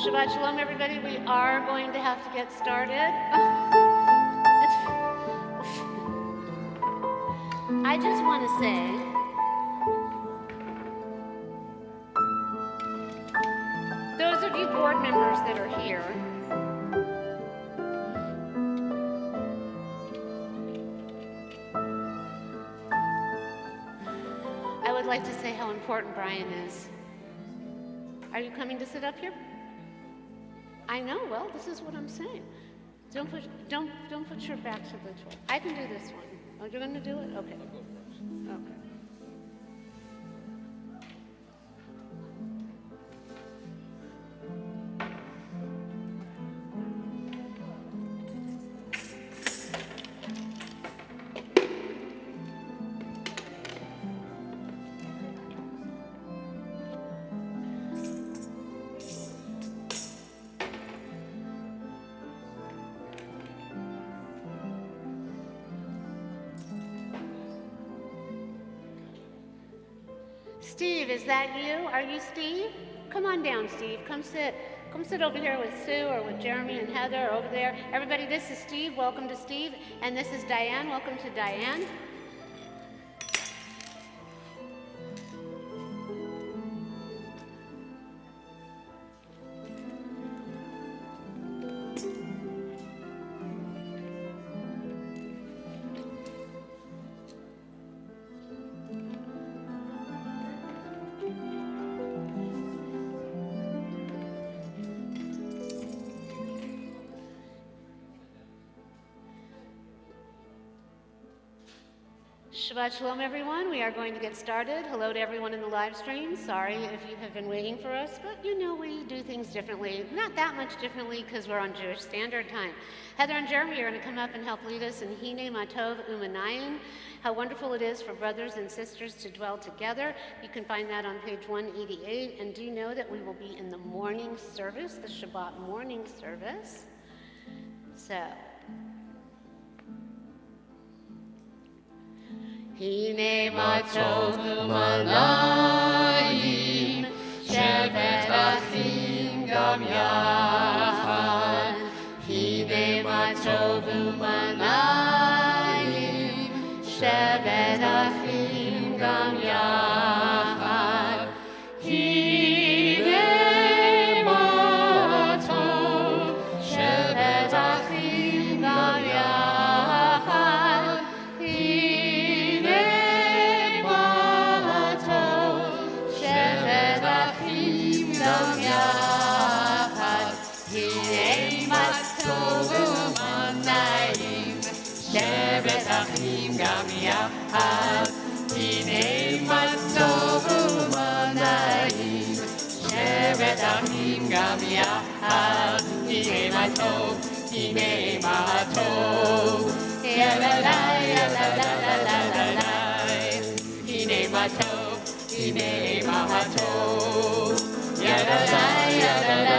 Shabbat Shalom, everybody. We are going to have to get started. I just want to say, those of you board members that are here, I would like to say how important Brian is. Are you coming to sit up here? I know, well, this is what I'm saying. Don't put your back to the door. I can do this one. Oh, you're going to do it? Okay. Okay. Steve, is that you? Are you Steve? Come on down, Steve. Come sit over here with Sue or with Jeremy and Heather over there. Everybody, this is Steve. Welcome to Steve. And this is Diane. Welcome to Diane. Shabbat Shalom, everyone. We are going to get started. Hello to everyone in the live stream. Sorry if you have been waiting for us, but you know we do things differently. Not that much differently because we're on Jewish Standard Time. Heather and Jeremy are going to come up and help lead us in Hine Matov Umanayim. How wonderful it is for brothers and sisters to dwell together. You can find that on page 188. And do you know that we will be in the morning service, the Shabbat morning service? So, Hine matov umanayim, shevet achim gam yachad. Hine matov umanayim, shevet achim gam yachad. Hine matov, shevet achim gam yachad. Shevet achim gam yachad, hine matov umanayim. Shevet achim gam yachad, hine matov, hine matov. Yalalai, yalalai, hine matov, hine matov. Yalalai, yalalai.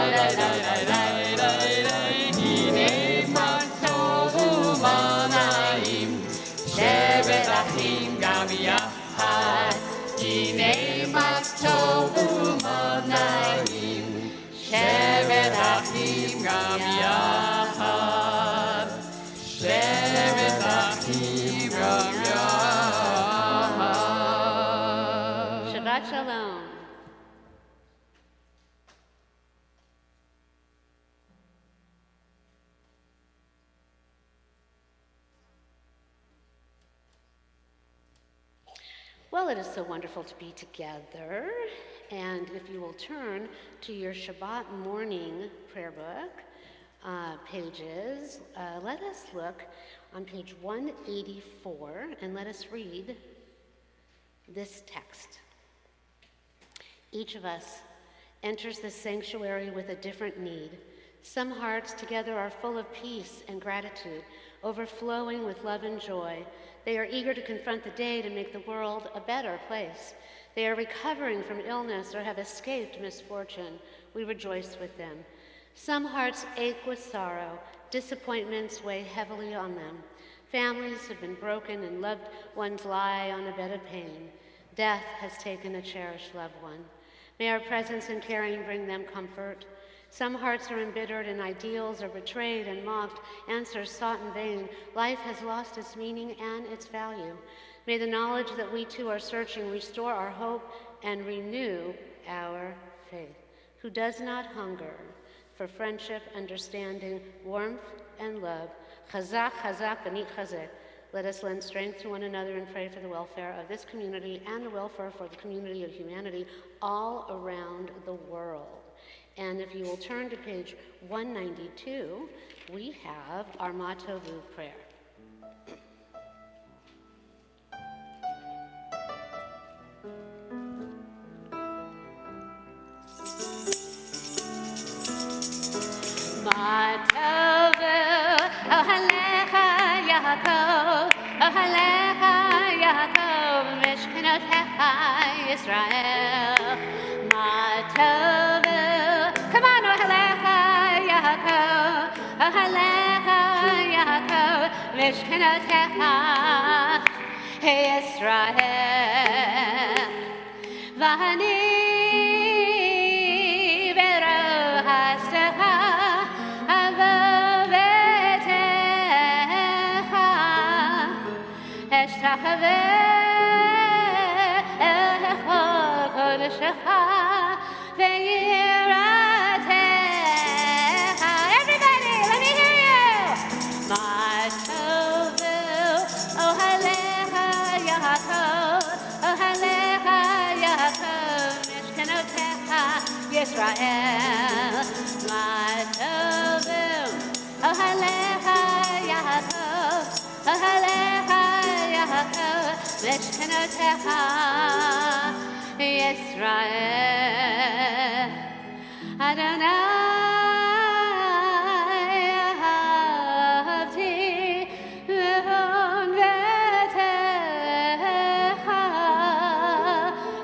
Shevet achim gam yachad, hine matov umanayim. Shevet achim gam yachad, shevet achim gam yachad. Shabbat Shalom. Well, it is so wonderful to be together, and if you will turn to your Shabbat morning prayer book pages, let us look on page 184, and let us read this text. Each of us enters this sanctuary with a different need. Some hearts together are full of peace and gratitude, overflowing with love and joy. They are eager to confront the day to make the world a better place. They are recovering from illness or have escaped misfortune. We rejoice with them. Some hearts ache with sorrow. Disappointments weigh heavily on them. Families have been broken and loved ones lie on a bed of pain. Death has taken a cherished loved one. May our presence and caring bring them comfort. Some hearts are embittered and ideals are betrayed and mocked, answers sought in vain. Life has lost its meaning and its value. May the knowledge that we too are searching restore our hope and renew our faith. Who does not hunger for friendship, understanding, warmth, and love. Chazak, chazak, v'nit chazek. Let us lend strength to one another and pray for the welfare of this community and the welfare for the community of humanity all around the world. And if you will turn to page 192, we have our Ma Tovu prayer. Ma Tovu, Ohalecha Yaakov, Ohalecha Yaakov, Mishkenotecha Yisrael. Ma Tovu, come on, Ohalecha Yaakov, Ohalecha Yaakov, Mishkenotecha Yisrael. V'ani everybody, let me hear you. Ma Tovu, Ohalecha Yaakov, Ohalecha Yaakov, Mishkenotecha Yisrael. Ma Tovu, Ohalecha Yaakov, Ohalecha Yaakov, Mishkenotecha Yisrael. Adonai ahavti v'onvetecha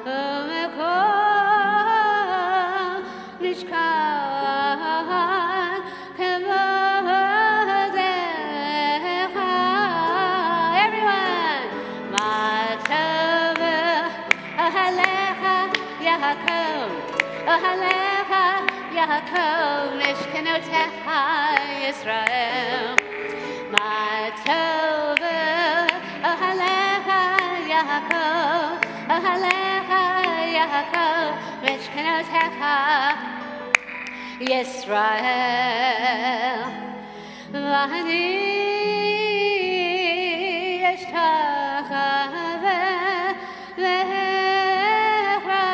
u'mekol mishkan kevodecha. Everyone. Ma Tovu, Ohalecha Yaakov, Ohalecha Yaakov, Mishkenotecha Yisrael. Ma Tovu, Ohalecha Yaakov, Ohalecha Yaakov, Mishkenotecha Yisrael. V'ani eshtachaveh lecha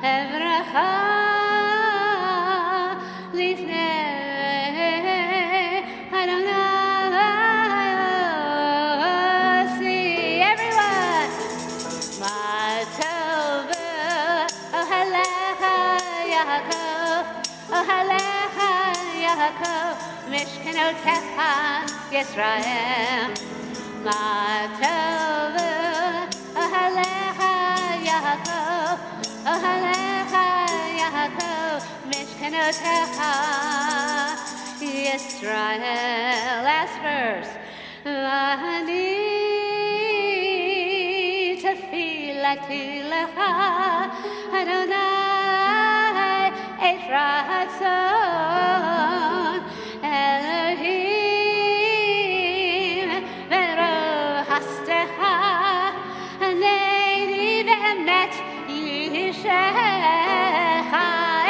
evrecha lifnei Adonai osi. Everyone. Ma Tovu, Ohalecha Yaakov, Ohalecha Yaakov, Mishkenotecha Yisrael. Ma Tovu, Ohalecha Yaakov, Ohalecha Yaakov, Mishkenotecha Yisrael. Last verse. V'ani tefilati lecha Adonai et ratzon Elohim v'rohastecha Neini v'emet yishecha.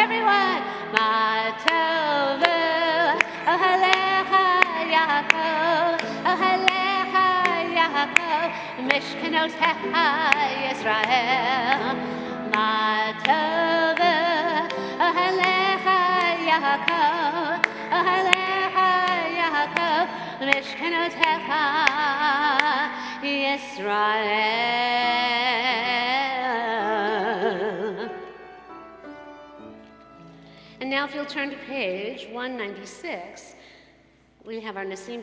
Everyone. Ma Tovu, Ohalecha Yaakov, Ohalecha Yaakov, Mishkenotecha Yisrael. Ma Tovu, Ohalecha Yaakov, Ohalecha Yaakov, Mishkenotecha Yisrael. And now if you'll turn to page 196, we have our Nasim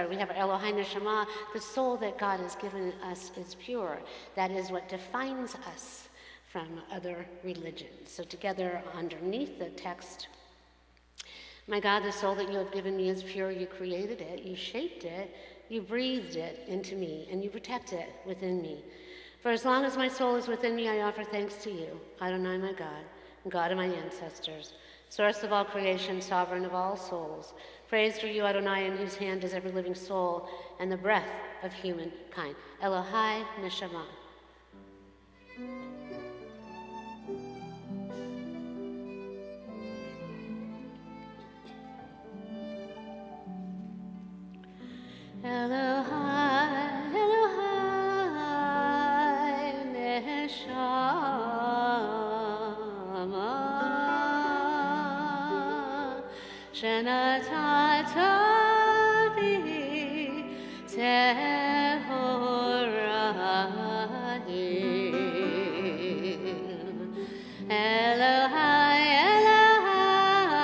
we have our Elohai Neshama. The soul that God has given us is pure. That is what defines us from other religions. So together underneath the text, my God, the soul that you have given me is pure. You created it, you shaped it, you breathed it into me, and you protect it within me. For as long as my soul is within me, I offer thanks to you, Adonai my God, and God of my ancestors, source of all creation, sovereign of all souls. Praise for you, Adonai, in whose hand is every living soul and the breath of humankind. Elohai Neshama. Elohai, Elohai Neshama, Shenatata bi Tehorahim. Elohai, Elohai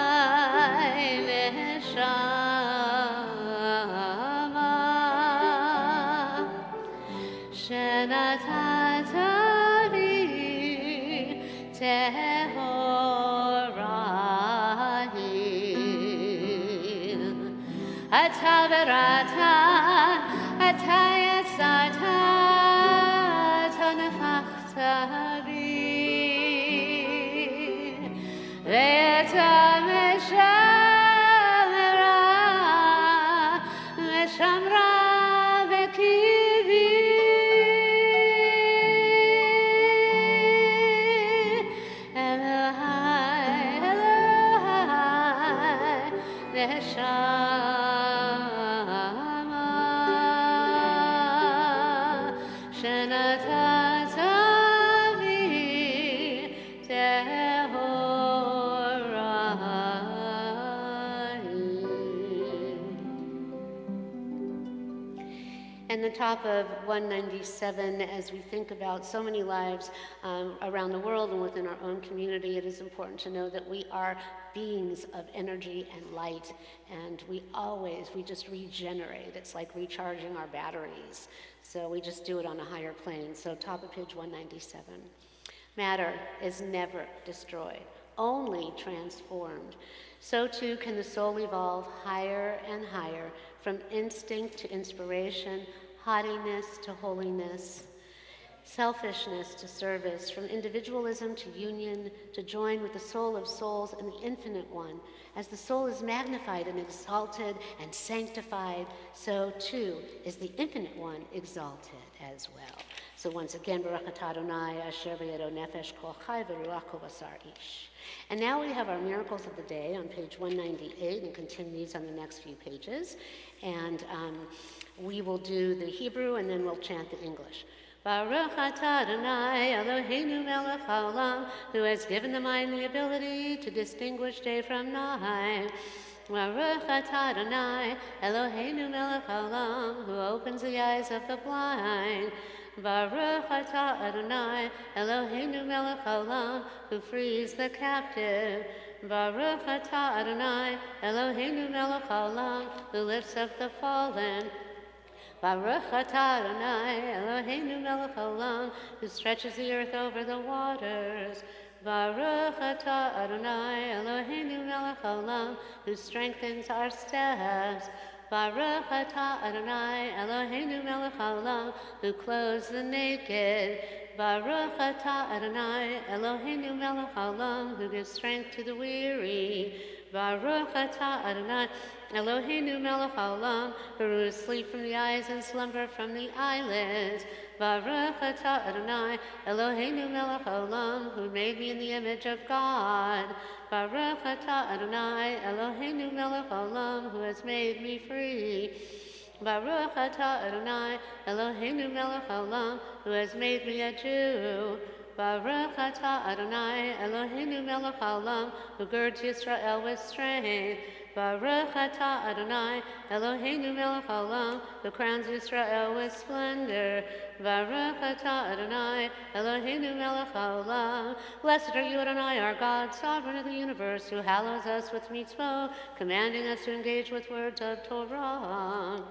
Neshama, Shenatata bi Tehorahim. Ata berata, ata yasata, tanafachta bi, ve'eta meshamra, meshamra ve'kivi, Elohai, Elohai, Neshama, Shenatata bi Tehorahim. And the top of 197, as we think about so many lives around the world and within our own community, it is important to know that we are beings of energy and light, and we just regenerate. It's like recharging our batteries. So we just do it on a higher plane. So top of page 197. Matter is never destroyed, only transformed. So too can the soul evolve higher and higher, from instinct to inspiration, haughtiness to holiness, selfishness to service, from individualism to union, to join with the soul of souls and the infinite one. As the soul is magnified and exalted and sanctified, so too is the infinite one exalted as well. So once again, Baruch atah Adonai asher b'yedo nefesh kol chai v'ruach kol basar ish. And now we have our miracles of the day on page 198, and continues on the next few pages. And we will do the Hebrew, and then we'll chant the English. Baruch atah Adonai Eloheinu melech haolam, who has given the mind the ability to distinguish day from night. Baruch atah Adonai Eloheinu melech haolam, who opens the eyes of the blind. Baruch atah Adonai Eloheinu melech haolam, who frees the captive. Baruch atah Adonai Eloheinu melech haolam, who lifts up the fallen. Baruch atah Adonai Eloheinu melech haolam, who stretches the earth over the waters. Baruch atah Adonai Eloheinu melech haolam, who strengthens our steps. Baruch atah Adonai Eloheinu melech haolam, who clothes the naked. Baruch atah Adonai Eloheinu melech haolam, who gives strength to the weary. Baruch atah Adonai Eloheinu melech haolam, who removes sleep from the eyes and slumber from the eyelids. Baruch atah Adonai Eloheinu melech haolam, who made me in the image of God. Baruch atah Adonai Eloheinu melech haolam, who has made me free. Baruch atah Adonai Eloheinu melech haolam, who has made me a Jew. Baruch atah Adonai Eloheinu melech haolam, who girds Yisrael with strength. Baruch atah Adonai Eloheinu melech haolam, who crowns Yisrael with splendor. Baruch atah Adonai Eloheinu melech haolam. Blessed are you, Adonai, our God, sovereign of the universe, who hallows us with mitzvot, commanding us to engage with words of Torah.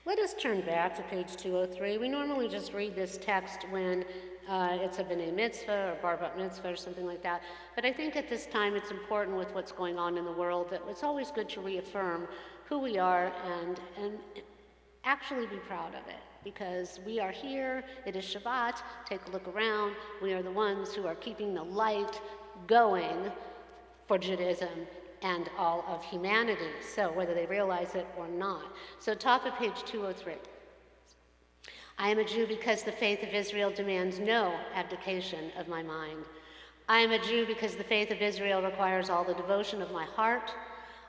Let us turn back to page 203. We normally just read this text when it's a b'nai mitzvah or bar bat mitzvah or something like that. But I think at this time it's important with what's going on in the world that it's always good to reaffirm who we are and actually be proud of it. because we are here, it is Shabbat, take a look around, we are the ones who are keeping the light going for Judaism and all of humanity, so whether they realize it or not. So top of page 203. I am a Jew because the faith of Israel demands no abdication of my mind. I am a Jew because the faith of Israel requires all the devotion of my heart.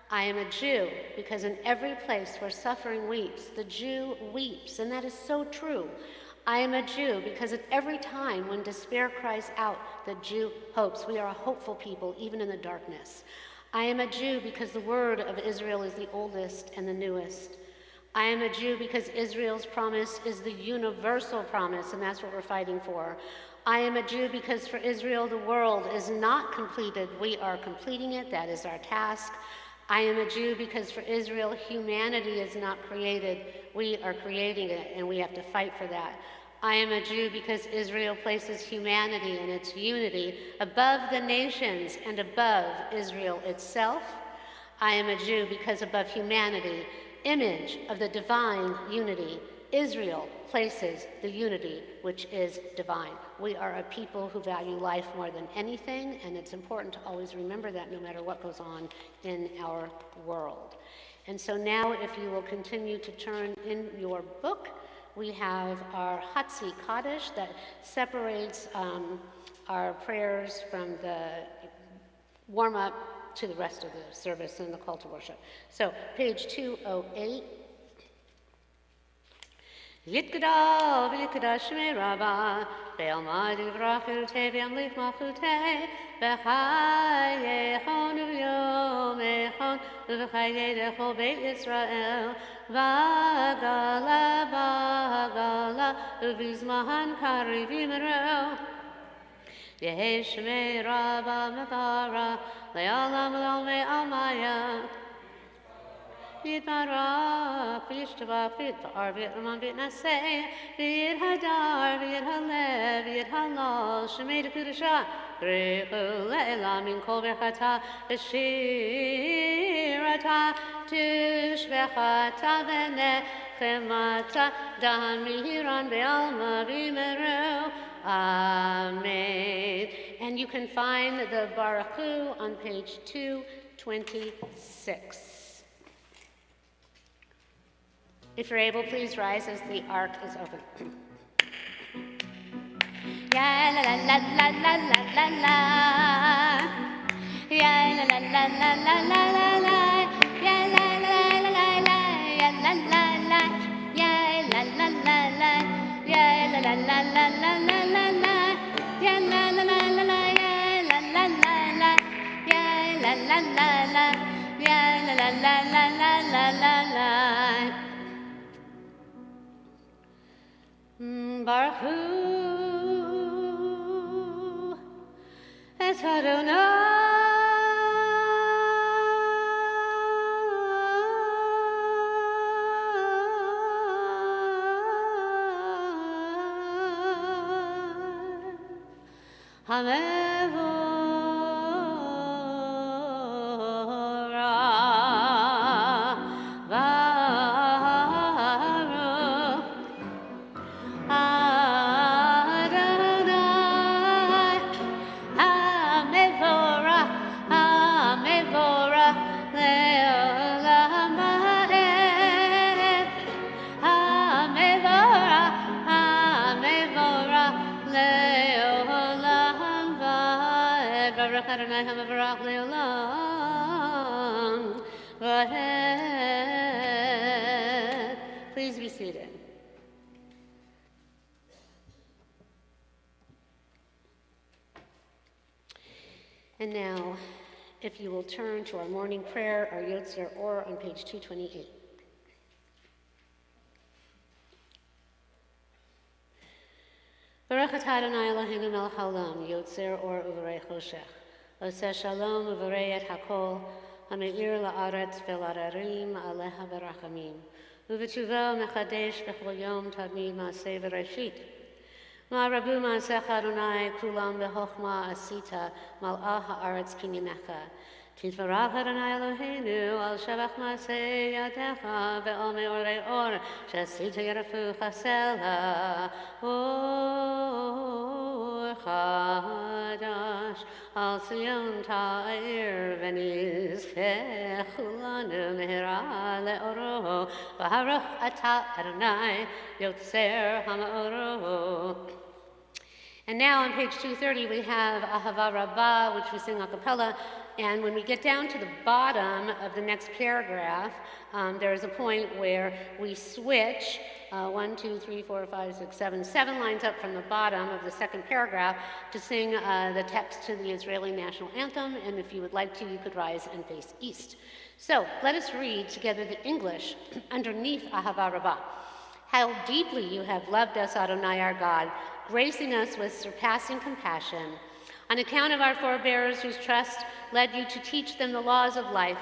I am a Jew because in every place where suffering weeps, the Jew weeps, and that is so true. I am a Jew because at every time when despair cries out, the Jew hopes. We are a hopeful people, even in the darkness. I am a Jew because the word of Israel is the oldest and the newest. I am a Jew because Israel's promise is the universal promise, and that's what we're fighting for. I am a Jew because for Israel the world is not completed. We are completing it. That is our task. I am a Jew because for Israel humanity is not created. We are creating it, and we have to fight for that. I am a Jew because Israel places humanity and its unity above the nations and above Israel itself. I am a Jew because above humanity, image of the divine unity, Israel places the unity which is divine. We are a people who value life more than anything, and it's important to always remember that no matter what goes on in our world. And so now, if you will continue to turn in your book, we have our Hatzi Kaddish that separates our prayers from the warm-up to the rest of the service and the call to worship. So, page 208. Yitgadal v'yitgadal shmei Rabbah ve'almad yivrachu ve'amlich malchutei v'chayechon v'yomechon v'chayei dechol beit Yisrael v'agala v'agala v'zman kariv yimero Yehi shmei Rabbah mevara le'alam le'almei almaya Yitbarak, v'yishtabach, v'yitbar, v'yitman, v'yitnaseh, v'yithadar, v'yithalev, v'yithalal, shemei d'kudashah, Rechu le'elah min kol berchata, v'shirata, tishvechata, v'nechemata, dan mihiran be'alma v'yimeru. Amen. And you can find the Baruch Hu on page 226. If you're able, please rise as the ark is open. Ya la la la la la la la la. Ya la la la la la la la la. Ya la la la la la. Ya la la la. Ya la la la la. Ya la la la la la la la la. Ya la la la la la. Ya la la la la. Ya la la la la. Ya la la la la la la la. Baruch Hu es Adonai Please be seated. And now, if you will turn to our morning prayer, our Yotzer Or on page 228. Baruch atah Adonai Eloheinu melech haolam, Yotzer Or u'vorei choshech, oseh shalom u'vorei et hakol, hameir la'aretz ve'la'ararim aleha v'rachamim, u'v'tshuva mechadesh b'chol yom tadmid ma'aseh v'reshit. Ma'arabu ma'asech Adonai kulam v'chochma asita mal'ah ha'aretz kinyamecha, תתברך אדוני אלוהינו על שבח מעשה ידיך ועל מאורי אור שעשית ירפוך הסלע אור חדש על ציון תאיר ונזכה כולנו מהרה לאורו ברוך אתה אדוני יוצר המאורות. And now on page 230 we have Ahava Rabbah, which we sing a cappella. And when we get down to the bottom of the next paragraph, there's a point where we switch 7 lines up from the bottom of the second paragraph to sing the text to the Israeli national anthem. And if you would like to, you could rise and face east. So let us read together the English underneath Ahava Rabbah. How deeply you have loved us, Adonai our God, gracing us with surpassing compassion. On account of our forebears whose trust led you to teach them the laws of life,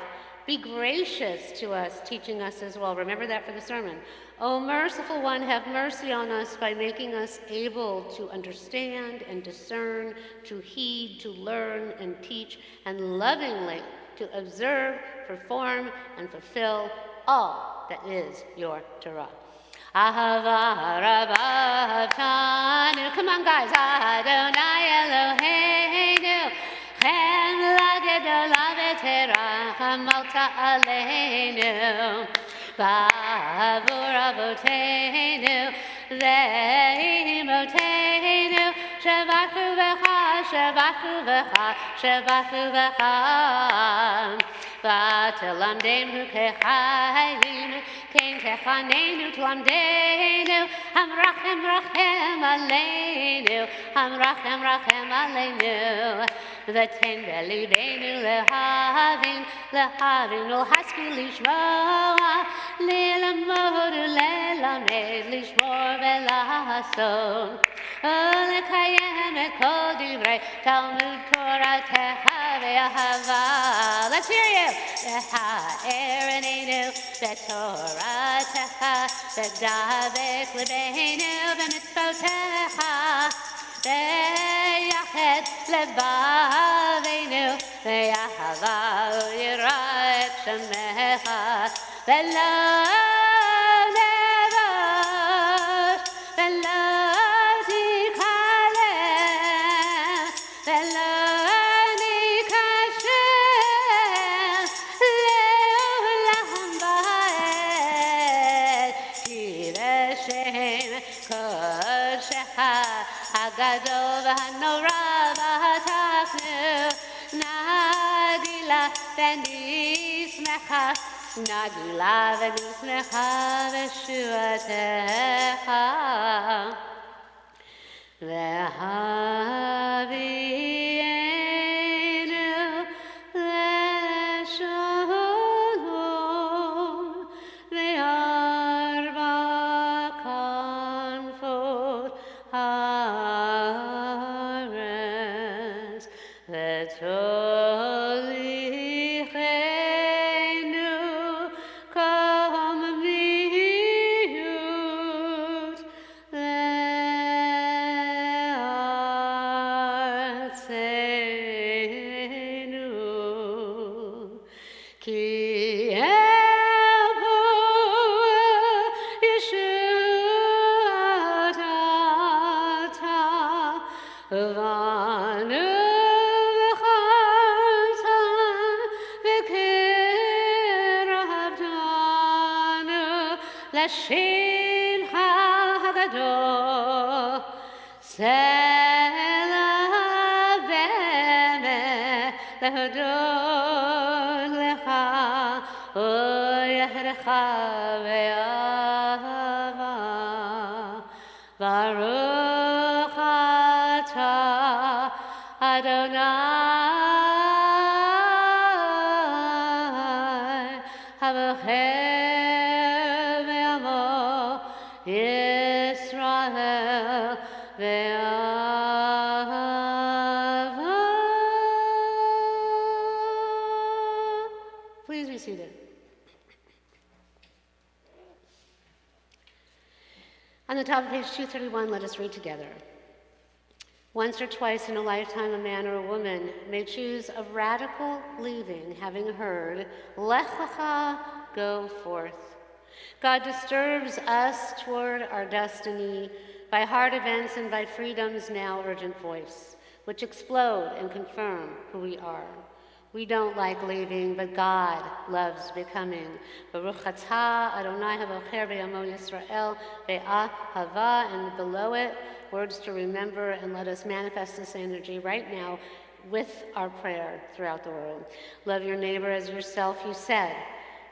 be gracious to us, teaching us as well. Remember that for the sermon. O merciful one, have mercy on us by making us able to understand and discern, to heed, to learn and teach, and lovingly to observe, perform, and fulfill all that is your Torah. Ahava Rabbah Tanu. Come on, guys. Adonai Eloheinu, Chem Lagedol V'Terach Malta Aleinu, Ba'avur Avoteinu Ve'imoteinu, Shevachu V'cha, Shevachu V'cha, Shevachu V'cha, V'telamdenu Kechayinu, Kein Techanenu Tlamdenu, Hamrachem Rachem Aleinu, Hamrachem Rachem Aleinu, V'ten B'libenu Lehavin, Lehavin Ulhaski Lishmoa, Lilamod Ulelamed Lishmor V'lahason, Lekayem et Kol Divrei Talmud Toratecha Ve'ahava. Let's hear you. Ve'ha'erenenu Ve'toratecha Ve'davek Libeinu Ve'mitzvotecha Ve'yached Levaveinu Ve'ahava U'yirah et Shemecha Ve'lo nevosh Ve'lo Gadol v'hanora v'hatachnu Nagila v'nismecha Nagila v'nismecha v'shuatecha V'havienu l'shalom V'arba kanfot Tolichenu kom miut le'artzenu ki elpo yeshuata vanu L'Shimcha Hagadol Selah Ve'emet Lehodol Lecha U'yehrecha Ve'ahava Baruch Atah Adonai Havochem Yisrael ve'ahava. Please be seated. On the top of page 231, let us read together. Once or twice in a lifetime, a man or a woman may choose a radical leaving, having heard, Lech lecha, go forth. God disturbs us toward our destiny by hard events and by freedom's now urgent voice, which explode and confirm who we are. We don't like leaving, but God loves becoming. Baruch atah Adonai havocher b'yamo Yisrael ve'ahava, and below it, words to remember, and let us manifest this energy right now with our prayer throughout the world. Love your neighbor as yourself, you said.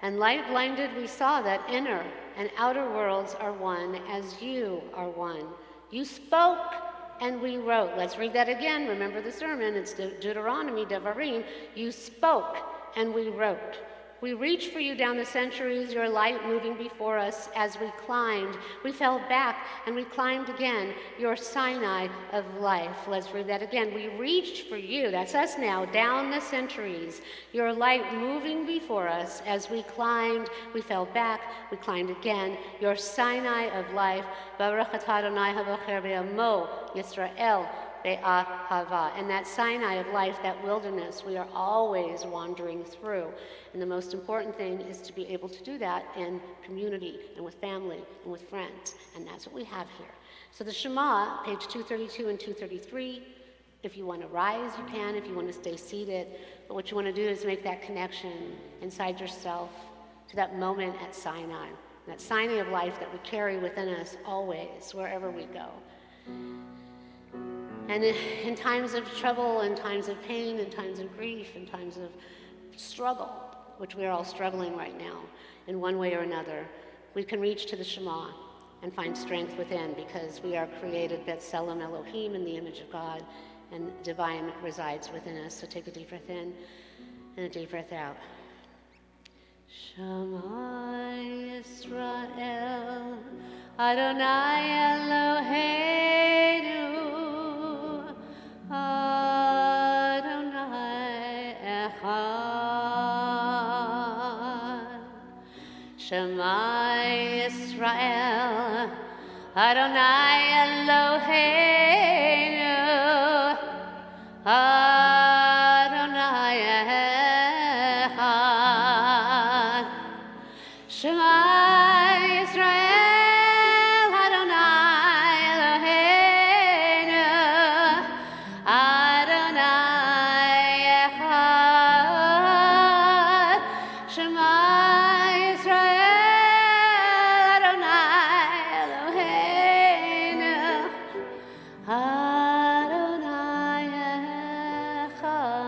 And light blinded, we saw that inner and outer worlds are one as you are one. You spoke and we wrote. Let's read that again. Remember the sermon. It's Deuteronomy, Devarim. You spoke and we wrote. We reached for you down the centuries, your light moving before us as we climbed. We fell back and we climbed again, your Sinai of life. Let's read that again. We reached for you, that's us now, down the centuries, your light moving before us as we climbed. We fell back, we climbed again, your Sinai of life. Baruch atah Adonai havocher b'yamo Yisrael ve'ahava. And that Sinai of life, that wilderness, we are always wandering through. And the most important thing is to be able to do that in community and with family and with friends. And that's what we have here. So the Shema, page 232 and 233, if you want to rise, you can. If you want to stay seated. But what you want to do is make that connection inside yourself to that moment at Sinai. That Sinai of life that we carry within us always, wherever we go. And in times of trouble, in times of pain, in times of grief, in times of struggle, which we are all struggling right now in one way or another, we can reach to the Shema and find strength within, because we are created B'Tselem Elohim, in the image of God, and divine resides within us. So take a deep breath in and a deep breath out. Shema Yisrael, Adonai Eloheinu, Adonai Echad. Shema Yisrael, Adonai Eloheinu, Adonai Echad. Shema Yisrael, Adonai Eloheinu, Adonai Echad. Shema Yisrael, Adonai Eloheinu, Adonai Echad.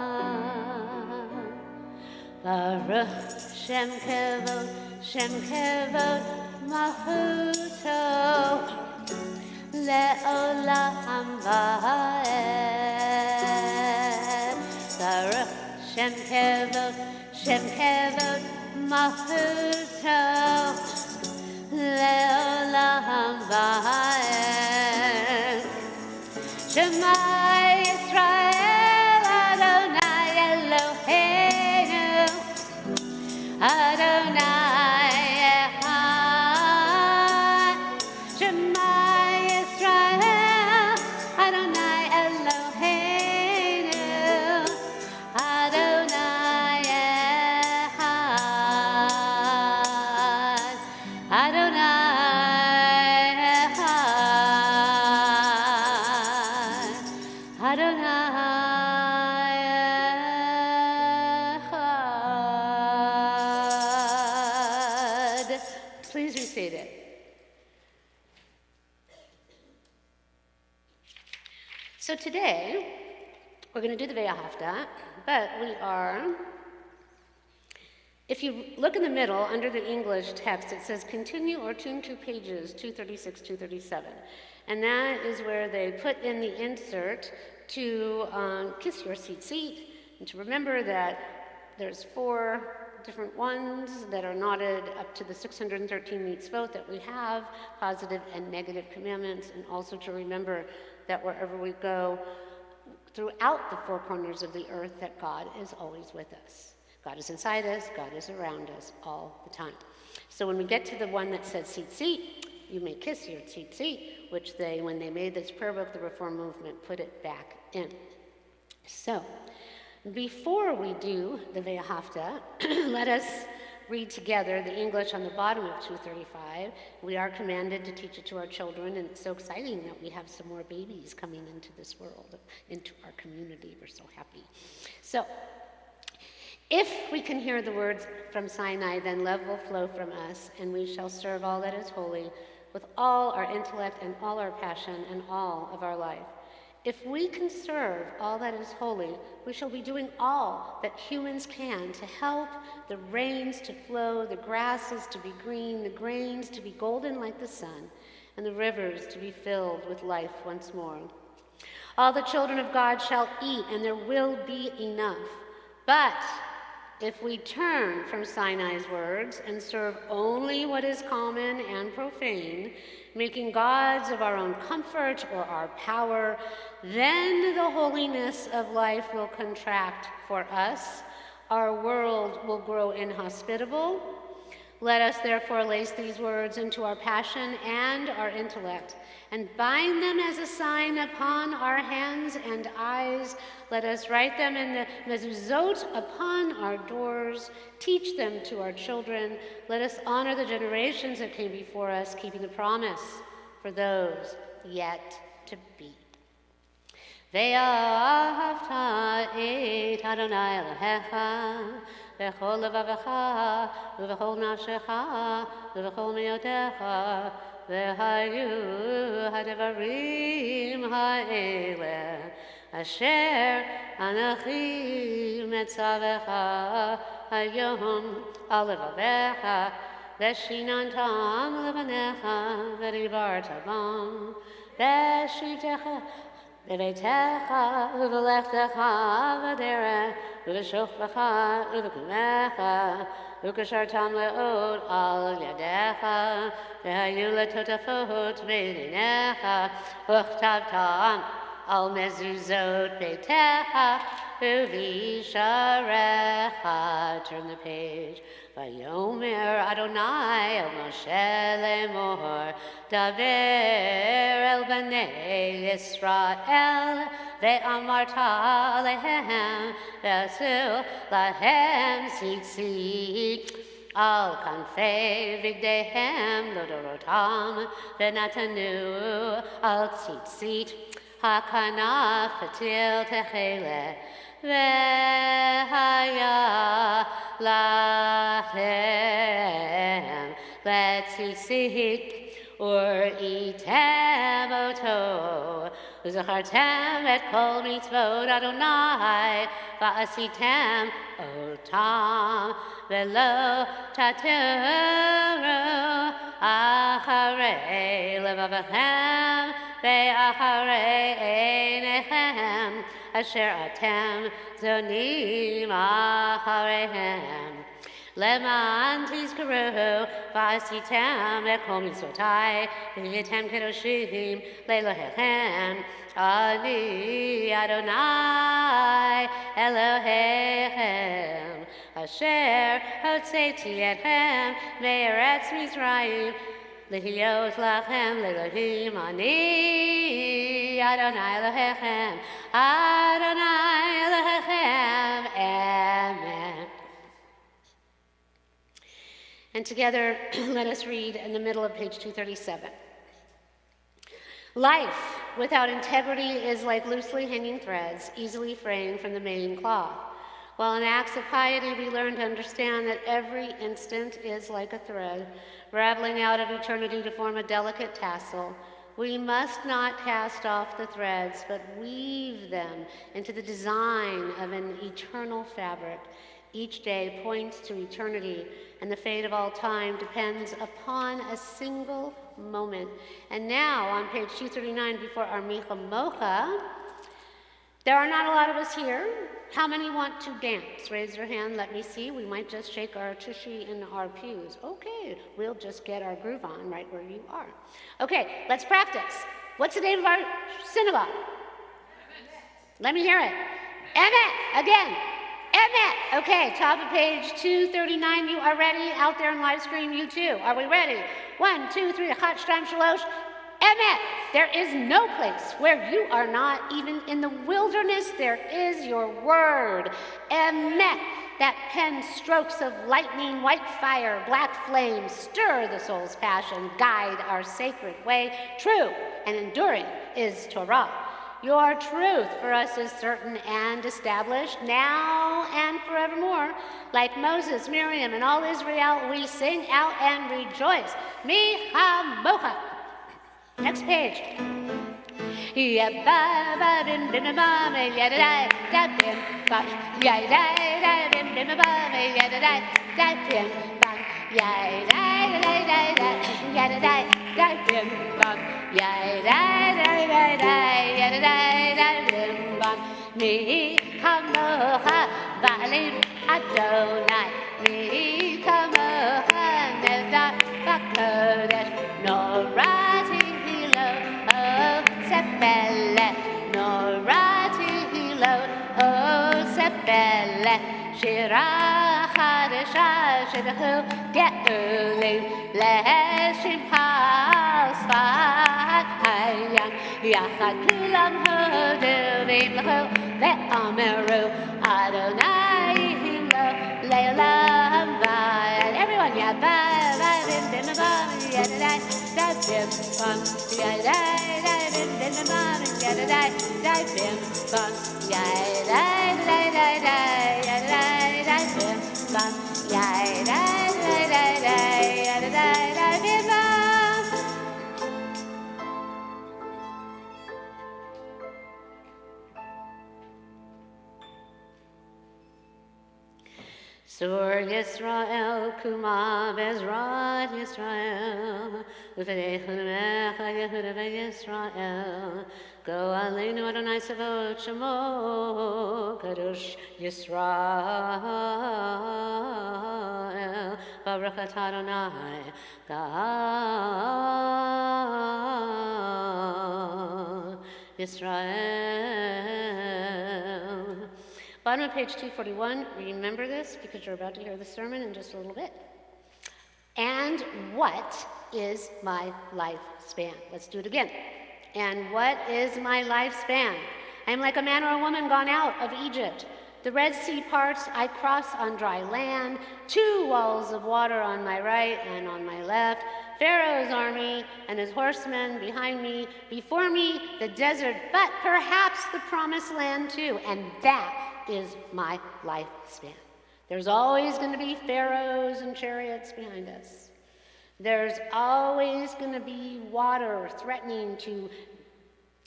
Baruch Shem Kevod, Shem Kevod Malchuto, Le'olam Va'ed. Baruch Shem Kevod, Shem Kevod Malchuto, Le'olam Va'ed. Shema Yisrael, Adonai Eloheinu, Adonai Echad. Shema Yisrael, Adonai Eloheinu, Adonai Echad. Adonai Echad. Adonai Echad. Please be seated. So today, we're going to do the Ve'ahavta, but we are, if you look in the middle, under the English text, it says continue or turn to pages 236, 237. And that is where they put in the insert to kiss your seat, and to remember that there's 4 different ones that are knotted up to the 613 mitzvot that we have, positive and negative commandments, and also to remember that wherever we go throughout the 4 corners of the earth, that God is always with us. God is inside us, God is around us all the time. So when we get to the one that says seat, you may kiss your tzitzit, which they, when they made this prayer book, the Reform movement put it back in. So, before we do the Ve'ahavta, let us read together the English on the bottom of 235. We are commanded to teach it to our children, and it's so exciting that we have some more babies coming into this world, into our community. We're so happy. So, if we can hear the words from Sinai, then love will flow from us, and we shall serve all that is holy with all our intellect and all our passion and all of our life. If we can serve all that is holy, we shall be doing all that humans can to help the rains to flow, the grasses to be green, the grains to be golden like the sun, and the rivers to be filled with life once more. All the children of God shall eat, and there will be enough. But if we turn from Sinai's words and serve only what is common and profane, making gods of our own comfort or our power, then the holiness of life will contract for us. Our world will grow inhospitable. Let us therefore lace these words into our passion and our intellect, and bind them as a sign upon our hands and eyes. Let us write them in the mezuzot upon our doors. Teach them to our children. Let us honor the generations that came before us, keeping the promise for those yet to be. Ve'ahavta et Adonai Elohecha b'chol levavecha u'b'chol nafshecha u'b'chol meyotecha v'hayu hadevarim ha'eleh asher anachi metzavecha hayom al levavecha v'shinantam levanecha v'dibarta bam v'shivtecha Bevetecha, uvelechtecha, v'derech, uv'shochvecha, uv'kumecha, ukashartam le'od al yadecha, v'hayu letotafot beinecha, uchtavtam al mezuzot beitecha, uvisharecha. Turn the page. Vayomer Adonai el Moshe lemor, daber el bnei Yisrael, ve'amarta lehem, ve'asu lahem tzitzit, al kanfei vigdehem lodorotam, ve'natanu al tzitzit, hakanaf patil techele, ve'haya lachem letzitzit u'item oto u'zachartem et kol mitzvot Adonai va'asitem otam ve'lo taturu acharei levavachem ve'acharei einechem asher atem zonim achareihem. Leman tizkaru v'asitem ekol mitzvotai v'yitem kedoshim le'lohechem ani Adonai Elohechem asher hotzeiti etchem me'eretz Mitzrayim Lihiyot lachem le'elohim ani Adonai Elohechem Adonai Elohechem. Amen. And together, let us read in the middle of page 237. Life without integrity is like loosely hanging threads, easily fraying from the main cloth. While in acts of piety, we learn to understand that every instant is like a thread, raveling out of eternity to form a delicate tassel. We must not cast off the threads, but weave them into the design of an eternal fabric. Each day points to eternity, and the fate of all time depends upon a single moment. And now, on page 239, before our Micha Mocha, there are not a lot of us here. How many want to dance? Raise your hand, let me see. We might just shake our tushy in our pews. Okay, we'll just get our groove on right where you are. Okay, let's practice. What's the name of our synagogue? Let me hear it. Emet, again. Emet. Okay, top of page 239. You are ready? Out there in live stream, you too. Are we ready? 1, 2, 3. Chach, shtaim, shalosh. Emet. There is no place where you are not. Even in the wilderness, there is your word. Emet. That pen strokes of lightning, white fire, black flame, stir the soul's passion, guide our sacred way. True and enduring is Torah. Your truth for us is certain and established now and forevermore. Like Moses, Miriam, and all Israel, we sing out and rejoice. Mi hamocha. Next page. Mi hamocha v'alim Adonai, mi hamocha nevda b'kodesh, norati hilo o sepele, norati hilo o sepele, shira chadesha shedachu ge'ulim leshimcha sfat hayam, yachad kulam hoduvim lechu ve'ameru Adonai hilo le'olam va'ed. Everyone, yabba va'dim bim bam yadadai bim bam yadadai bim bam yadadai bim bam yadadai bim bam yadadai bim bam. Sur Yisrael, Kuma Bezrat Yisrael, Ufedei Chudamecha Yehuda Yisrael, Go Aleinu Adonai Savot Shemo, Kadosh Yisrael, Baruch Adonai, God Yisrael. Bottom of page 241, remember this because you're about to hear the sermon in just a little bit. And what is my lifespan? Let's do it again. And what is my lifespan? I am like a man or a woman gone out of Egypt. The Red Sea parts, I cross on dry land, 2 walls of water on my right and on my left, Pharaoh's army and his horsemen behind me, before me the desert, but perhaps the promised land too, and that is my lifespan. There's always going to be pharaohs and chariots behind us. There's always going to be water threatening to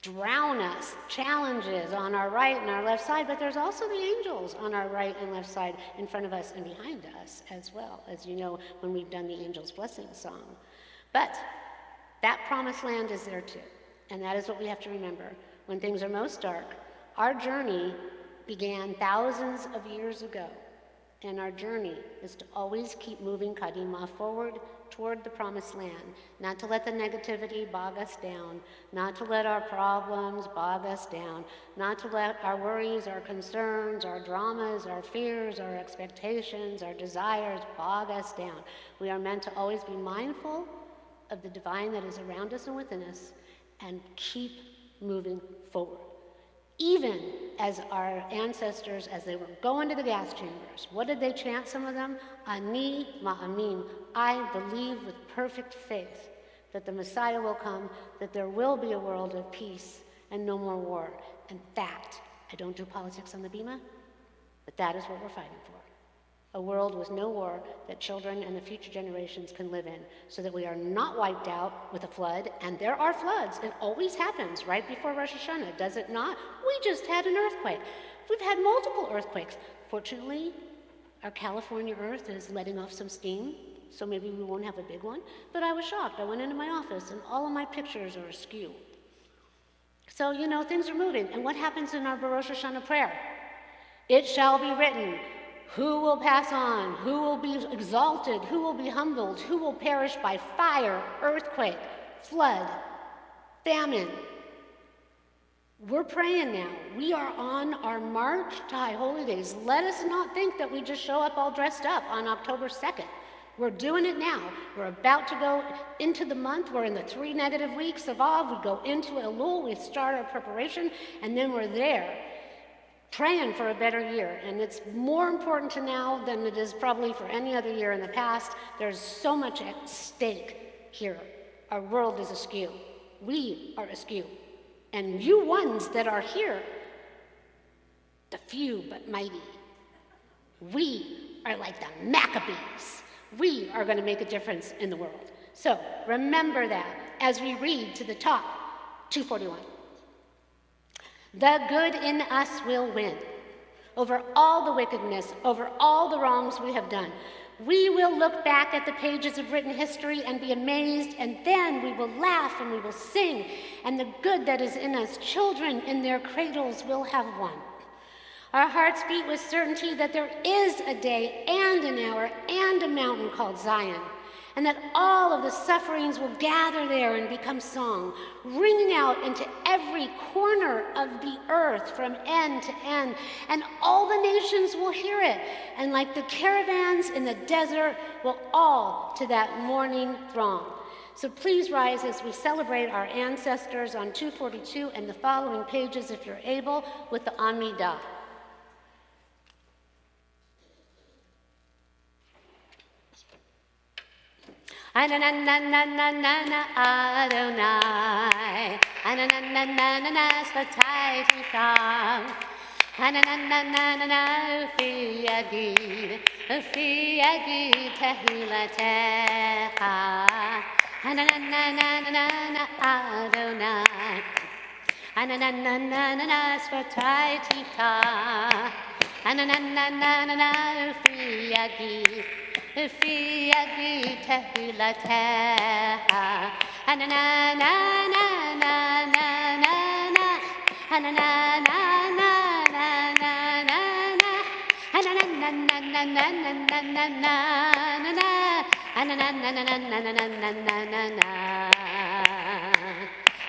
drown us, challenges on our right and our left side, but there's also the angels on our right and left side in front of us and behind us as well, as you know when we've done the Angels Blessing song. But that promised land is there too, and that is what we have to remember. When things are most dark, our journey began thousands of years ago, and our journey is to always keep moving kadima, forward toward the promised land, not to let the negativity bog us down, not to let our problems bog us down, not to let our worries, our concerns, our dramas, our fears, our expectations, our desires bog us down. We are meant to always be mindful of the divine that is around us and within us and keep moving forward. Even as our ancestors, as they were going to the gas chambers, what did they chant, some of them? Ani ma'amin, I believe with perfect faith that the Messiah will come, that there will be a world of peace and no more war. In fact, I don't do politics on the bima, but that is what we're fighting for. A world with no war that children and the future generations can live in, so that we are not wiped out with a flood. And there are floods. It always happens right before Rosh Hashanah, does it not? We just had an earthquake. We've had multiple earthquakes. Fortunately, our California earth is letting off some steam, so maybe we won't have a big one. But I was shocked. I went into my office, and all of my pictures are askew. So, you know, things are moving. And what happens in our Rosh Hashanah prayer? It shall be written, who will pass on? Who will be exalted? Who will be humbled? Who will perish by fire, earthquake, flood, famine, We're praying now. We are on our march to High Holy Days. Let us not think that we just show up all dressed up on October 2nd. We're doing it now. We're about to go into the month. We're in the 3 negative weeks of Av. We go into Elul. We start our preparation, and then we're there praying for a better year. And it's more important to now than it is probably for any other year in the past. There's so much at stake here. Our world is askew. We are askew. And you ones that are here, the few but mighty, we are like the Maccabees. We are going to make a difference in the world. So remember that as we read to the top, 241. The good in us will win over all the wickedness, over all the wrongs we have done. We will look back at the pages of written history and be amazed, and then we will laugh and we will sing, and the good that is in us, children in their cradles will have won. Our hearts beat with certainty that there is a day and an hour and a mountain called Zion, and that all of the sufferings will gather there and become song, ringing out into every corner of the earth from end to end, and all the nations will hear it, and like the caravans in the desert will all to that morning throng. So please rise as we celebrate our ancestors on 242 and the following pages, if you're able, with the Amidah. Anananananana Adonai, Ananananana Svatai Tifam, Ananananana Ufi Yagid Tehilatecha, Ananananana Adonai, Ananananana Svatai Tifam, Ananananana Ufi Yagid Fi Yagid Tehilatecha, Anananananana, Anananananana, Anananananana,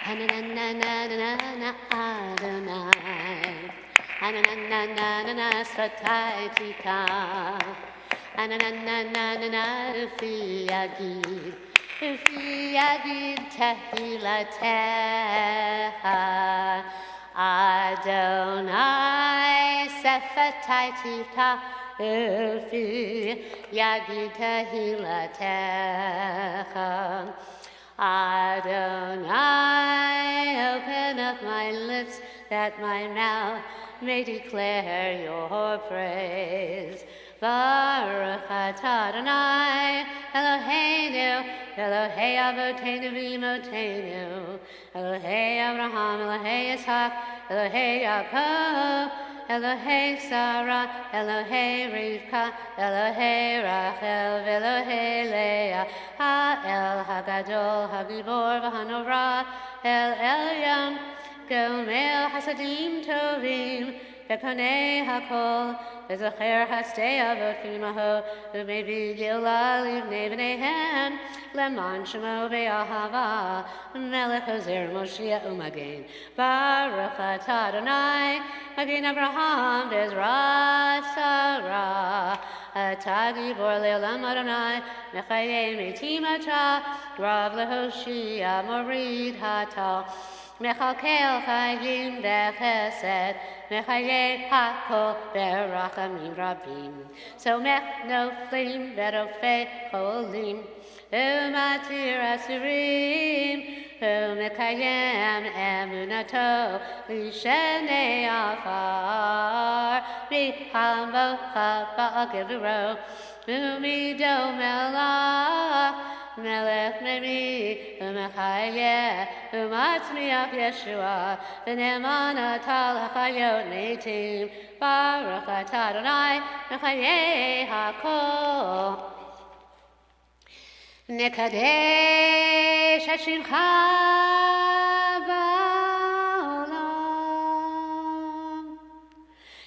Anananananana Adonai, Ananananana Svatai Tika. Ananananana Ufi Yagid Tehilatecha, Adonai Svatai Tika, Ufi Yagid Tehilatecha. Adonai, open up my lips that my mouth may declare your praise. Baruch atah Adonai, Eloheinu, Elohei Avotenu v'Imotenu, Elohei Abraham, Elohei Yitzhak, Elohei Yaakov, Elohei Sarah, Elohei Rivka, Elohei Rachel, Elohei Leah, Ha'el Hagadol, Hagibor v'Hanorah, El Elyon, Gomel Hasadim Tovim, Bekonei Hakol, Bezacher Hastei Avot Kimaho, Umevi Gila Livnei B'neihem, Leman Shemo Be'ahava, Melech Ozer Moshiach Umagen, Baruch atah Adonai, Magen Abraham, Bezrat Sarah, Atah Gibor Le'olam Adonai, Mechayei Metim Atah, Rav Lehoshia Morid Hatah, Mechalkel Chayim Bechesed, Mechayei Hakol Berachamim Rabim. So Mech Noflim Verofei Cholim, Umatir Asurim, Umekayem Emunato, Lishenei Afar, Michambo Chaba Gevuro, Umido Melach, Melech Memi, Umechayeh, Umatzmiach Yeshua, V'nemana Talachayot Meitim, Baruch atah Adonai, Mechayei Hakol. Nekadesh Hashimcha ba'olam,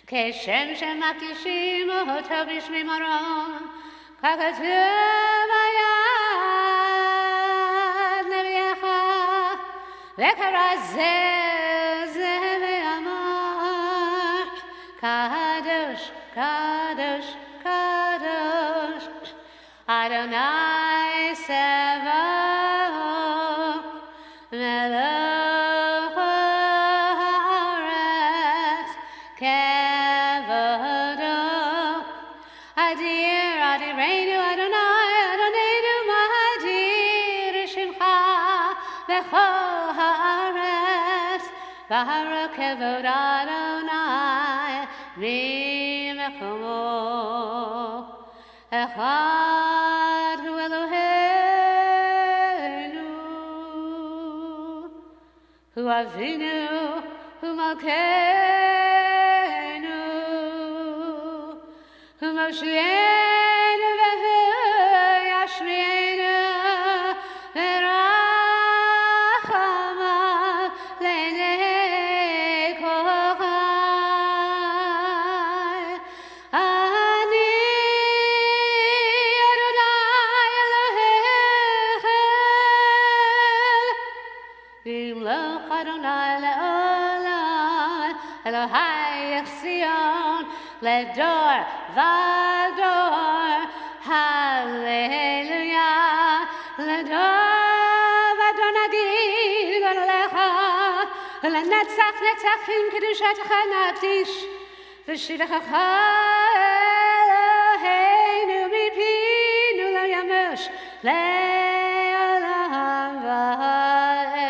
Keshem shemakdishim oto b'shmei maron, Kakatuv hayad nevi'echa, V'karazeh zeh Kadosh, Kadosh, Kadosh, Adonai Sevaot, Melech haaretz, Kevodo, Adir, Adirenu, Adonai, Adonenu, Adir Shimcha, Bechol haaretz, Baruch Kevod Adonai, Mimechomo, Echad Hu Eloheinu, Hu Avinu, Hu Malkeinu, Hu Moshienu Vehu Yashmienu, Verachama Leinei Kochai. Ani Adonai Elohechem, V'imloch Adonai le'olam, Elohai Zion, Ledor Vador, Hallelujah, Ledor Vador Nagid Golecha, Lenetzach Netzachim Kedushatecha Nagdish, V'shivachacha Eloheinu Mipinu Lo Yamush Le'olam Va'ed,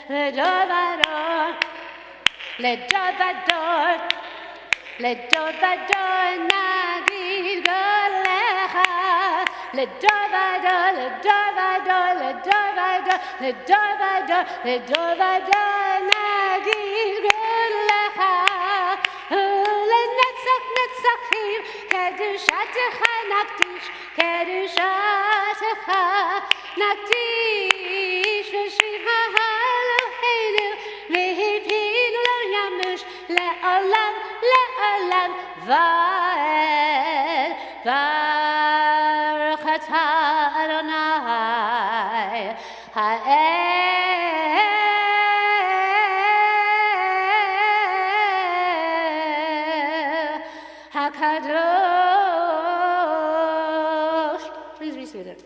Ledor Vador, Ledor Vador, Ledor Vador Nagid Golecha, Ledor Vador, Ledor Vador, Ledor Vador, Ledor Vador, Ledor Vador Nagid Golecha, Lenetzach Netzachim Kedushatecha Nagdish, Kedushatecha Nagdish, V'shivcha Eloheinu Mipinu Lo Yamush Le'olam, Le'olam Va'ed, Baruch atah Adonai Ha'el HaKadosh. Please be seated.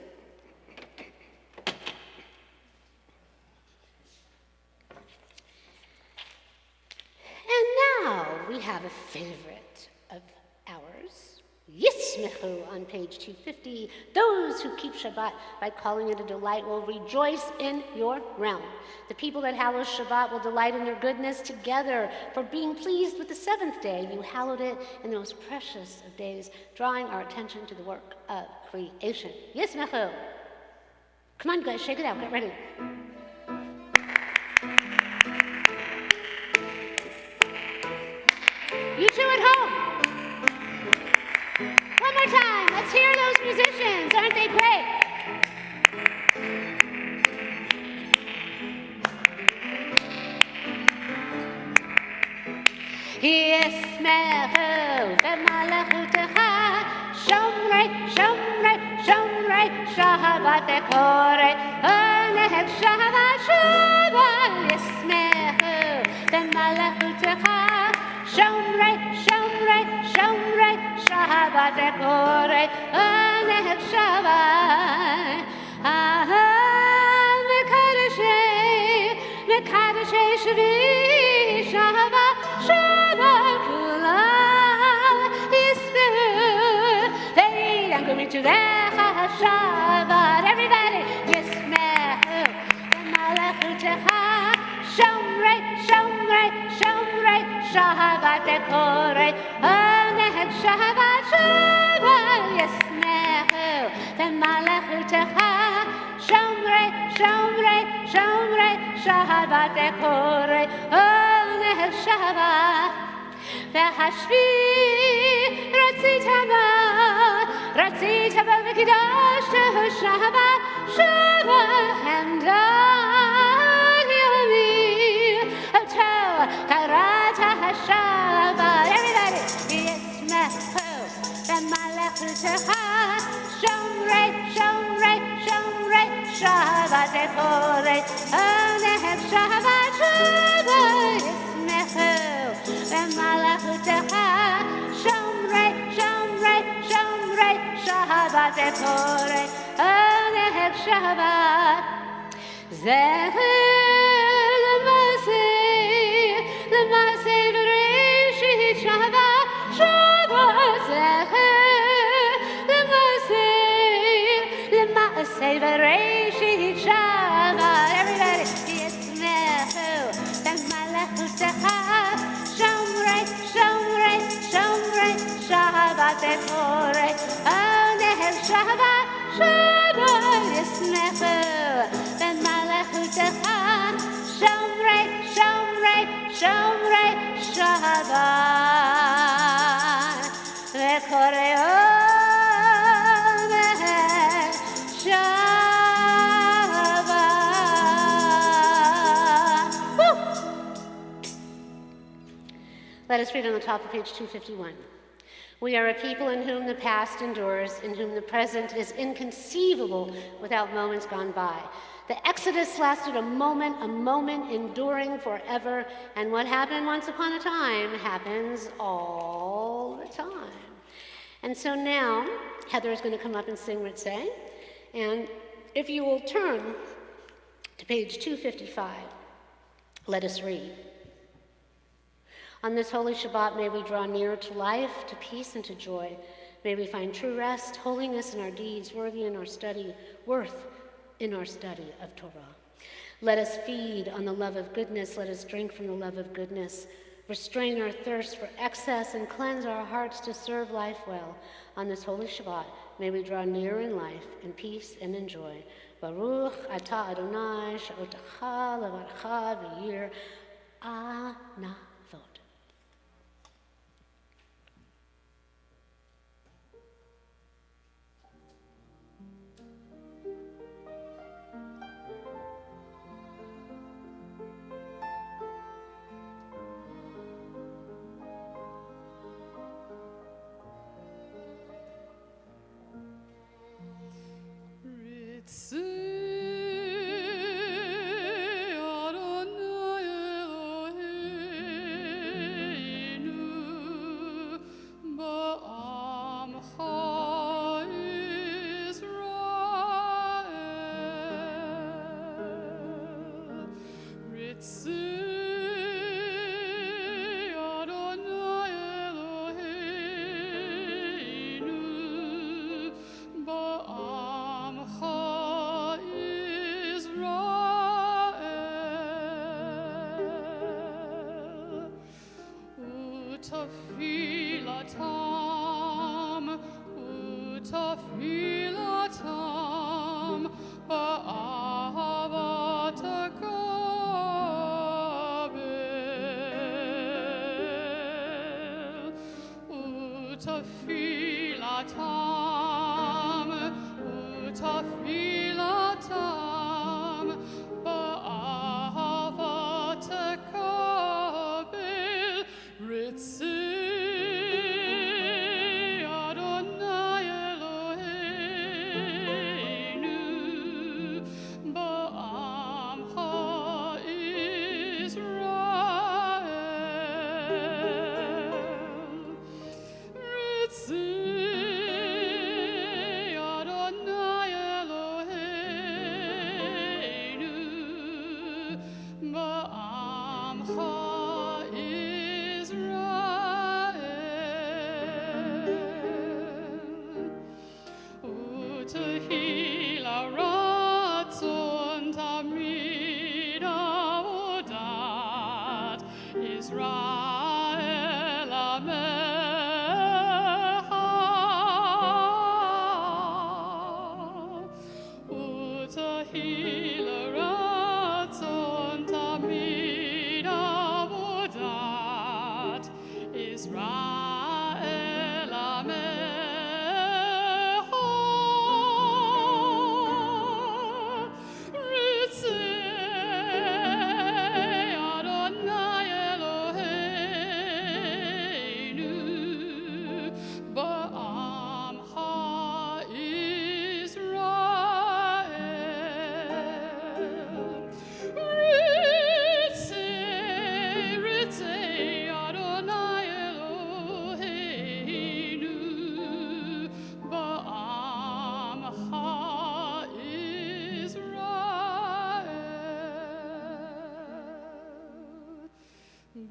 And now we have a favorite of ours, Yismechu, on page 250. Those who keep Shabbat by calling it a delight will rejoice in your realm. The people that hallow Shabbat will delight in your goodness together. For being pleased with the seventh day, you hallowed it in the most precious of days, drawing our attention to the work of creation. Yismechu. Come on, you guys, shake it out. Get ready. You two at home. One more time. Let's hear those musicians. Aren't they great? Yismechu v'malachutecha, Shomrei, Shomrei, Shomrei, Shabbat Devarim, Oneg Shabbat, Shabbat. Yismechu v'malachutecha, Shomrei, Shomrei, Shomrei, Shabbat Devarim, Oneg Shabbat. Mekadeshei, Mekadeshei Shvi, Shabbat, Shabbat Kulam, Yismechu, Ve'idam Kumituvecha Shabbat. Everybody, Yismechu v'malachutecha, Shomrei, Shomrei, Shomrei, Shabbat Devarim, Oneg Shabbat, Shabbat. Yismechu v'malachutecha, Shomrei, Shomrei, Shomrei, Shabbat Devarim, Oneg Shabbat. V'hashvi ratzita ba v'kidashtehu Shabbat, Shabbat hamdan yomim, Oto karata Shabbat. Everybody, Yismechu v'malachutecha, Shomrei, Shomrei, Shomrei, Shabbat Devarim, Oneg Shabbat, Shabbat. Yismechu v'malachutecha, Dekore, Onehek Shabbat. Zecher L'maseh Bereshit Shabbat, Shabbat. Zecher L'maseh Bereshit Shabbat. Everybody, Yismechu B'malachutecha, Shomrei, Shomrei, Shomrei, Shabbat Dekore, Onehek Shabbat, Shabbat. Yismechu B'malachutecha, Shomrei, Shomrei, Shomrei, Shabbat. Dekore, Onehek Shabbat. Woo! Let us read on the top of page 251. We are a people in whom the past endures, in whom the present is inconceivable without moments gone by. The Exodus lasted a moment enduring forever, and what happened once upon a time happens all the time. And so now, Heather is going to come up and sing Ritzeh, and if you will turn to page 255, let us read. On this holy Shabbat, may we draw near to life, to peace, and to joy. May we find true rest, holiness in our deeds, worth in our study of Torah. Let us feed on the love of goodness. Let us drink from the love of goodness. Restrain our thirst for excess and cleanse our hearts to serve life well. On this holy Shabbat, may we draw near in life, in peace, and in joy. Baruch atah Adonai, sha'otacha levarcha v'yir anavot.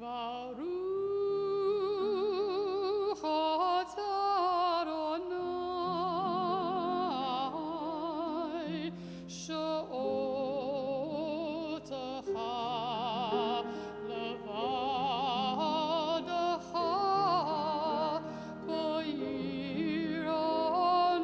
Baruch atah Adonai, she'otecha levadacha ba'ir anavot.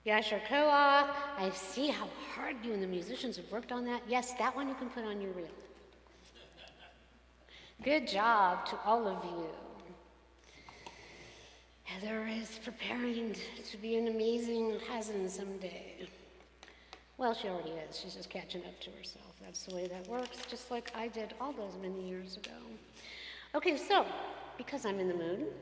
Yasher Koach. I see how hard you and the musicians have worked on that. Yes, that one you can put on your reel. Good job to all of you. Heather is preparing to be an amazing Chazan someday. Well, she already is. She's just catching up to herself. That's the way that works, just like I did all those many years ago. Okay, so, because I'm in the mood,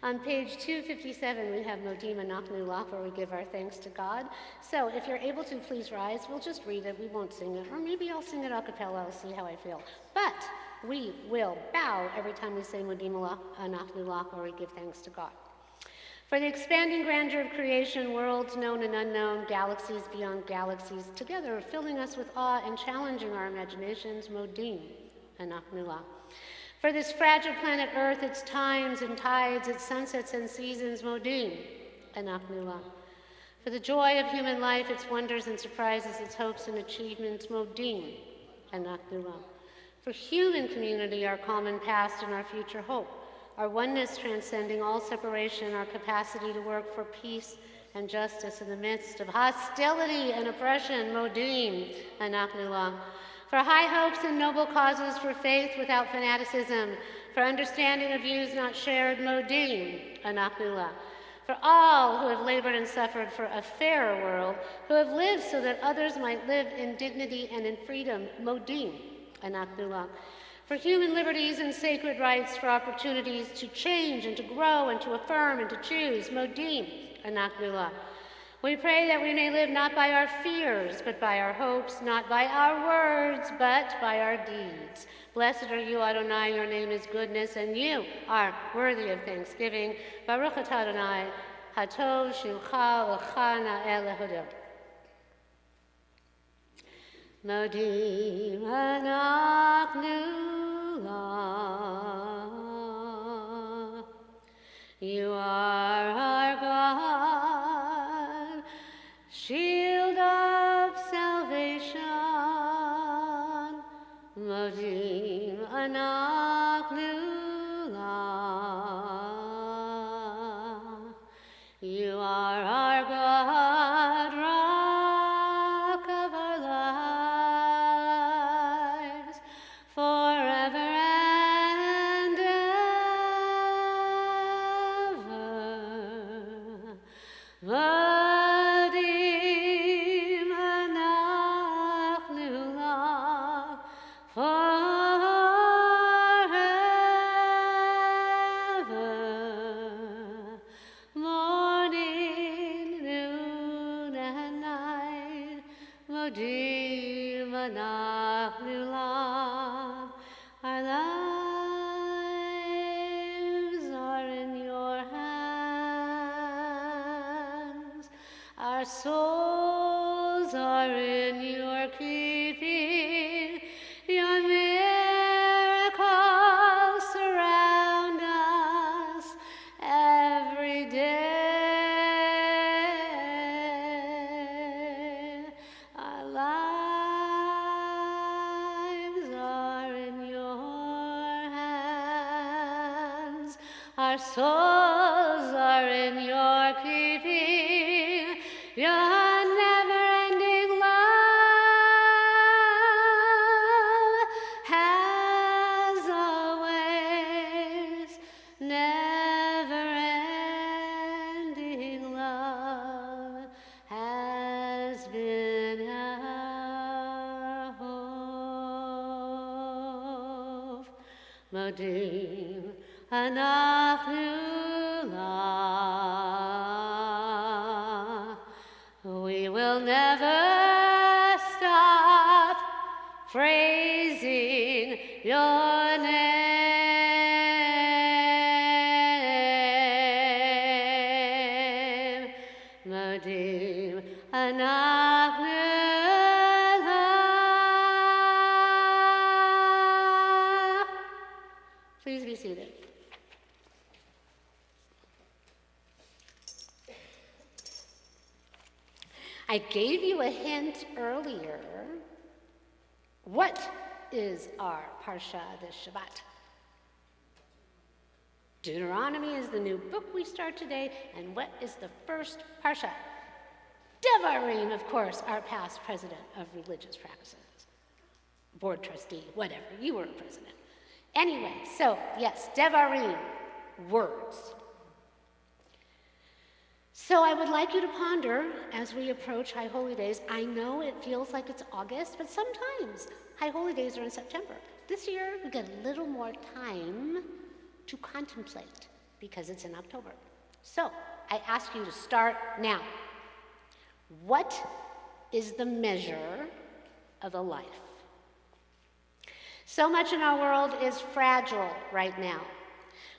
on page 257, we have Modim Anachnu Lach, where we give our thanks to God. So if you're able to, please rise. We'll just read it. We won't sing it. Or maybe I'll sing it a cappella. I'll see how I feel. But we will bow every time we say Modim Anachnu Lach, where we give thanks to God. For the expanding grandeur of creation, worlds known and unknown, galaxies beyond galaxies, together filling us with awe and challenging our imaginations, Modim Anachnu Lach. For this fragile planet Earth, its times and tides, its sunsets and seasons, Modim Anachnu Lach. For the joy of human life, its wonders and surprises, its hopes and achievements, Modim Anachnu Lach. For human community, our common past and our future hope, our oneness transcending all separation, our capacity to work for peace and justice in the midst of hostility and oppression, Modim Anachnu Lach. For high hopes and noble causes, for faith without fanaticism, for understanding of views not shared, Modim Anachnu Lach. For all who have labored and suffered for a fairer world, who have lived so that others might live in dignity and in freedom, Modim Anachnu Lach. For human liberties and sacred rights, for opportunities to change and to grow and to affirm and to choose, Modim Anachnu Lach. We pray that we may live not by our fears, but by our hopes, not by our words, but by our deeds. Blessed are you, Adonai, your name is goodness, and you are worthy of thanksgiving. Baruch atah Adonai, hatov shimcha l'chana el Modim Anachnu Lach. You are our God, shield of salvation. Modim Anachnu Lach. You are our God, rock of our lives, forever and ever. Modim Anachnu Lach, forever. Morning, noon, and night, Modim Anachnu Lach. Our lives are in your hands. Our souls are in your keeping. Your miracles surround us every day. Our lives are in your hands. Our souls are in your keeping. Your never-ending love has always, never-ending love has been our hope. Modim Anachnu Lach. will never stop praising your name. Modim anachnu lach. Please be seated. I gave you a hint earlier. What is our Parsha this Shabbat? Deuteronomy is the new book we start today, and what is the first Parsha? Devarim, of course, our past president of religious practices. Board trustee, whatever, you were a president. Anyway, so yes, Devarim, words. So I would like you to ponder as we approach High Holy Days. I know it feels like it's August, but sometimes High Holy Days are in September. This year, we get a little more time to contemplate because it's in October. So I ask you to start now. What is the measure of a life? So much in our world is fragile right now.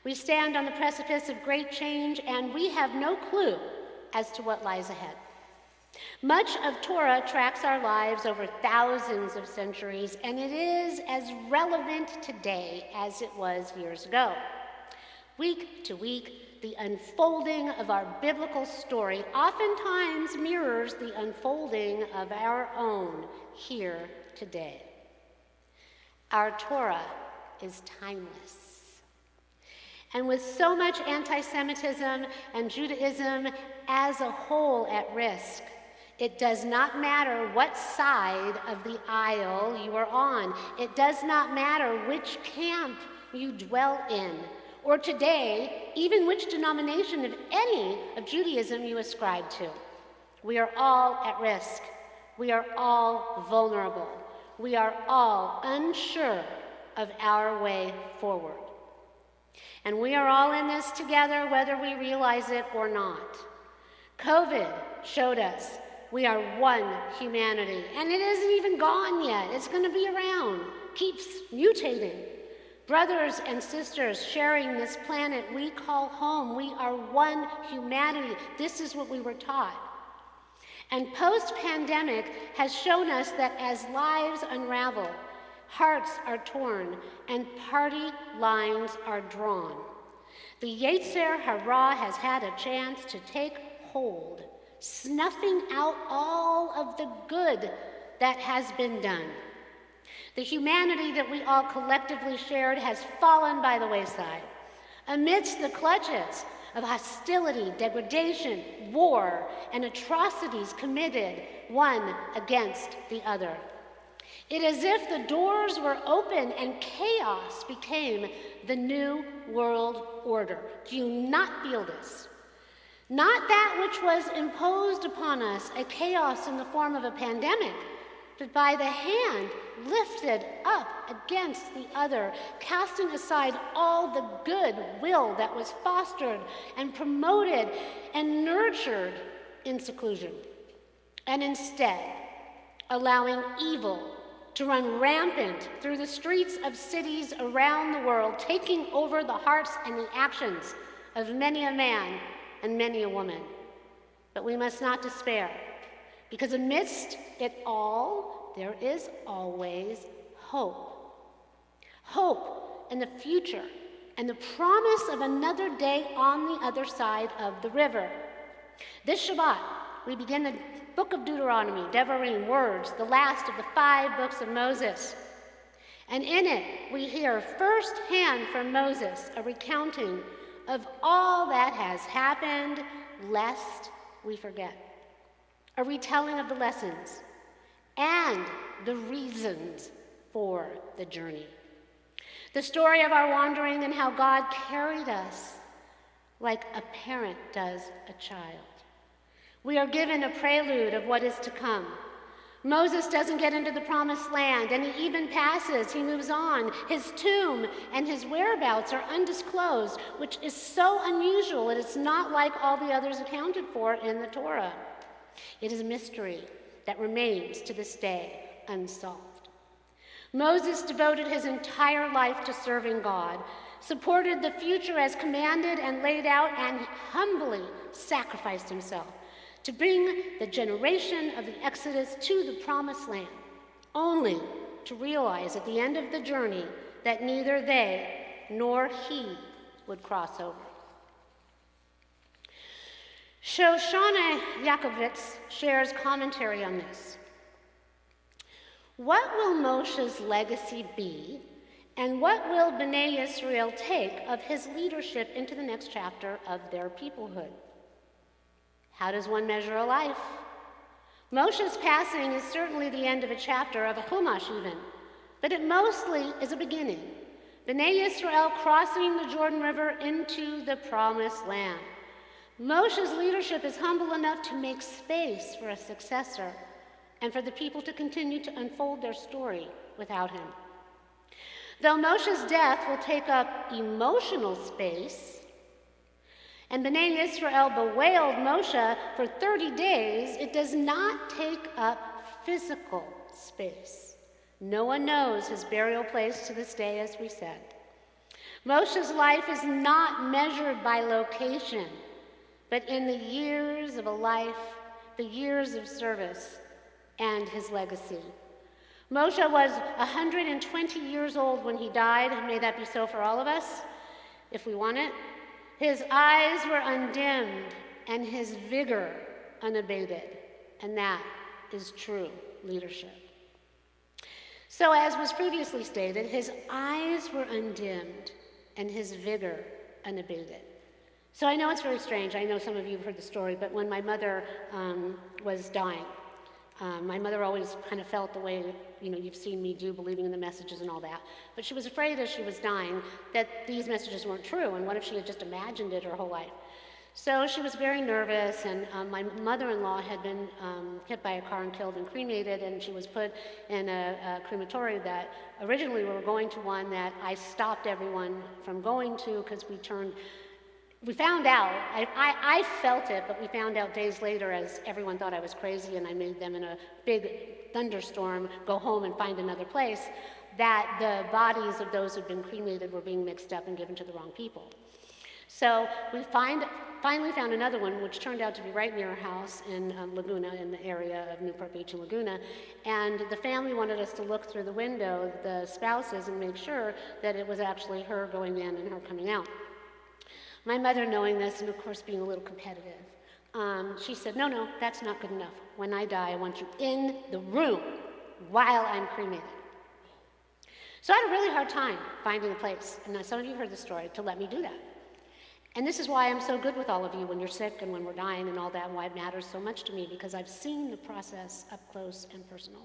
We stand on the precipice of great change, and we have no clue as to what lies ahead. Much of Torah tracks our lives over thousands of centuries, and it is as relevant today as it was years ago. Week to week, the unfolding of our biblical story oftentimes mirrors the unfolding of our own here today. Our Torah is timeless. And with so much anti-Semitism and Judaism as a whole at risk, it does not matter what side of the aisle you are on. It does not matter which camp you dwell in, or today, even which denomination, if any, of Judaism you ascribe to. We are all at risk. We are all vulnerable. We are all unsure of our way forward. And we are all in this together, whether we realize it or not. COVID showed us we are one humanity, and it isn't even gone yet. It's going to be around, keeps mutating. Brothers and sisters sharing this planet we call home. We are one humanity. This is what we were taught. And post-pandemic has shown us that as lives unravel, hearts are torn, and party lines are drawn. The Yetzer Hara has had a chance to take hold, snuffing out all of the good that has been done. The humanity that we all collectively shared has fallen by the wayside. Amidst the clutches of hostility, degradation, war, and atrocities committed one against the other. It is as if the doors were open and chaos became the new world order. Do you not feel this? Not that which was imposed upon us, a chaos in the form of a pandemic, but by the hand lifted up against the other, casting aside all the good will that was fostered and promoted and nurtured in seclusion, and instead allowing evil to run rampant through the streets of cities around the world, taking over the hearts and the actions of many a man and many a woman. But we must not despair, because amidst it all, there is always hope. Hope in the future and the promise of another day on the other side of the river. This Shabbat, we begin the book of Deuteronomy, Devarim, words, the last of the 5 books of Moses. And in it, we hear firsthand from Moses a recounting of all that has happened, lest we forget. A retelling of the lessons and the reasons for the journey. The story of our wandering and how God carried us like a parent does a child. We are given a prelude of what is to come. Moses doesn't get into the promised land, and he even passes, he moves on. His tomb and his whereabouts are undisclosed, which is so unusual. It is not like all the others accounted for in the Torah. It is a mystery that remains to this day unsolved. Moses devoted his entire life to serving God, supported the future as commanded and laid out, and humbly sacrificed himself to bring the generation of the Exodus to the promised land, only to realize at the end of the journey that neither they nor he would cross over. Shoshana Yakovitz shares commentary on this. What will Moshe's legacy be, and what will Bnei Yisrael take of his leadership into the next chapter of their peoplehood? How does one measure a life? Moshe's passing is certainly the end of a chapter, of a Chumash even, but it mostly is a beginning. Bnei Yisrael crossing the Jordan River into the promised land. Moshe's leadership is humble enough to make space for a successor and for the people to continue to unfold their story without him. Though Moshe's death will take up emotional space, and Bnei Yisrael bewailed Moshe for 30 days, it does not take up physical space. No one knows his burial place to this day, as we said. Moshe's life is not measured by location, but in the years of a life, the years of service, and his legacy. Moshe was 120 years old when he died. May that be so for all of us, if we want it. His eyes were undimmed and his vigor unabated, and that is true leadership. So, as was previously stated, his eyes were undimmed and his vigor unabated. So I know it's very strange. I know some of you have heard the story, but when my mother was dying, my mother always kind of felt the way, you've seen me do, believing in the messages and all that. But she was afraid as she was dying that these messages weren't true, and what if she had just imagined it her whole life? So she was very nervous, and my mother-in-law had been hit by a car and killed and cremated, and she was put in a crematory that originally we were going to one that I stopped everyone from going to because we found out, I felt it, but we found out days later as everyone thought I was crazy and I made them in a big thunderstorm go home and find another place, that the bodies of those who'd been cremated were being mixed up and given to the wrong people. So we finally found another one, which turned out to be right near our house in Laguna, in the area of Newport Beach and Laguna. And the family wanted us to look through the window, the spouses, and make sure that it was actually her going in and her coming out. My mother, knowing this, and of course being a little competitive, she said, no, that's not good enough. When I die, I want you in the room while I'm cremated. So I had a really hard time finding a place, and some of you heard the story, to let me do that. And this is why I'm so good with all of you when you're sick and when we're dying and all that, and why it matters so much to me, because I've seen the process up close and personal.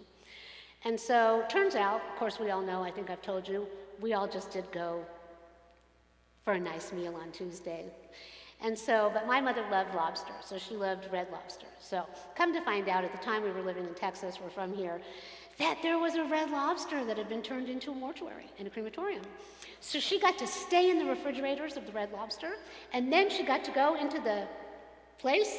And so, turns out, of course we all know, I think I've told you, we all just did go for a nice meal on Tuesday. And so, but my mother loved lobster, so she loved red lobster. So, come to find out, at the time we were living in Texas, we're from here, that there was a red lobster that had been turned into a mortuary and a crematorium. So she got to stay in the refrigerators of the red lobster, and then she got to go into the place,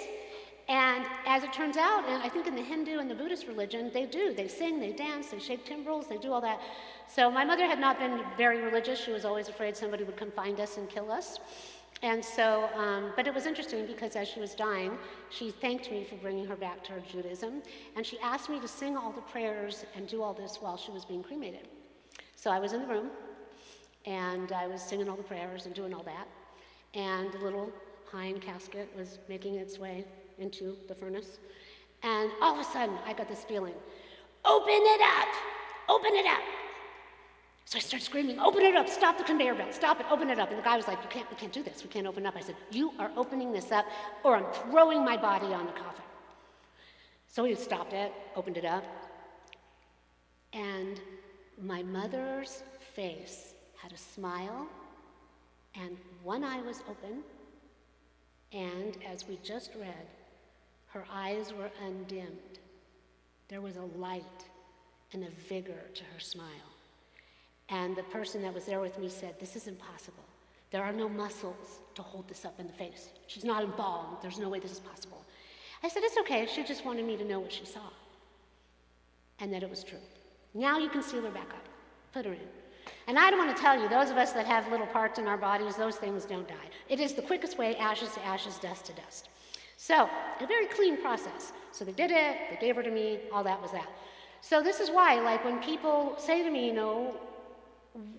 and as it turns out, and I think in the Hindu and the Buddhist religion, they sing, they dance, they shake timbrels, they do all that. So my mother had not been very religious. She was always afraid somebody would come find us and kill us. And so, but it was interesting because as she was dying, she thanked me for bringing her back to her Judaism, and she asked me to sing all the prayers and do all this while she was being cremated. So I was in the room, and I was singing all the prayers and doing all that, and the little pine casket was making its way into the furnace, and all of a sudden, I got this feeling, open it up, open it up. So I start screaming, open it up, stop the conveyor belt, stop it, open it up. And the guy was like, we can't do this, we can't open up. I said, you are opening this up, or I'm throwing my body on the coffin. So he stopped it, opened it up, and my mother's face had a smile, and one eye was open, and as we just read, her eyes were undimmed. There was a light and a vigor to her smile. And the person that was there with me said, this is impossible. There are no muscles to hold this up in the face. She's not embalmed. There's no way this is possible. I said, it's okay. She just wanted me to know what she saw and that it was true. Now you can seal her back up. Put her in. And I don't want to tell you, those of us that have little parts in our bodies, those things don't die. It is the quickest way, ashes to ashes, dust to dust. So, a very clean process. So they did it, they gave her to me, all that was that. So this is why, like when people say to me,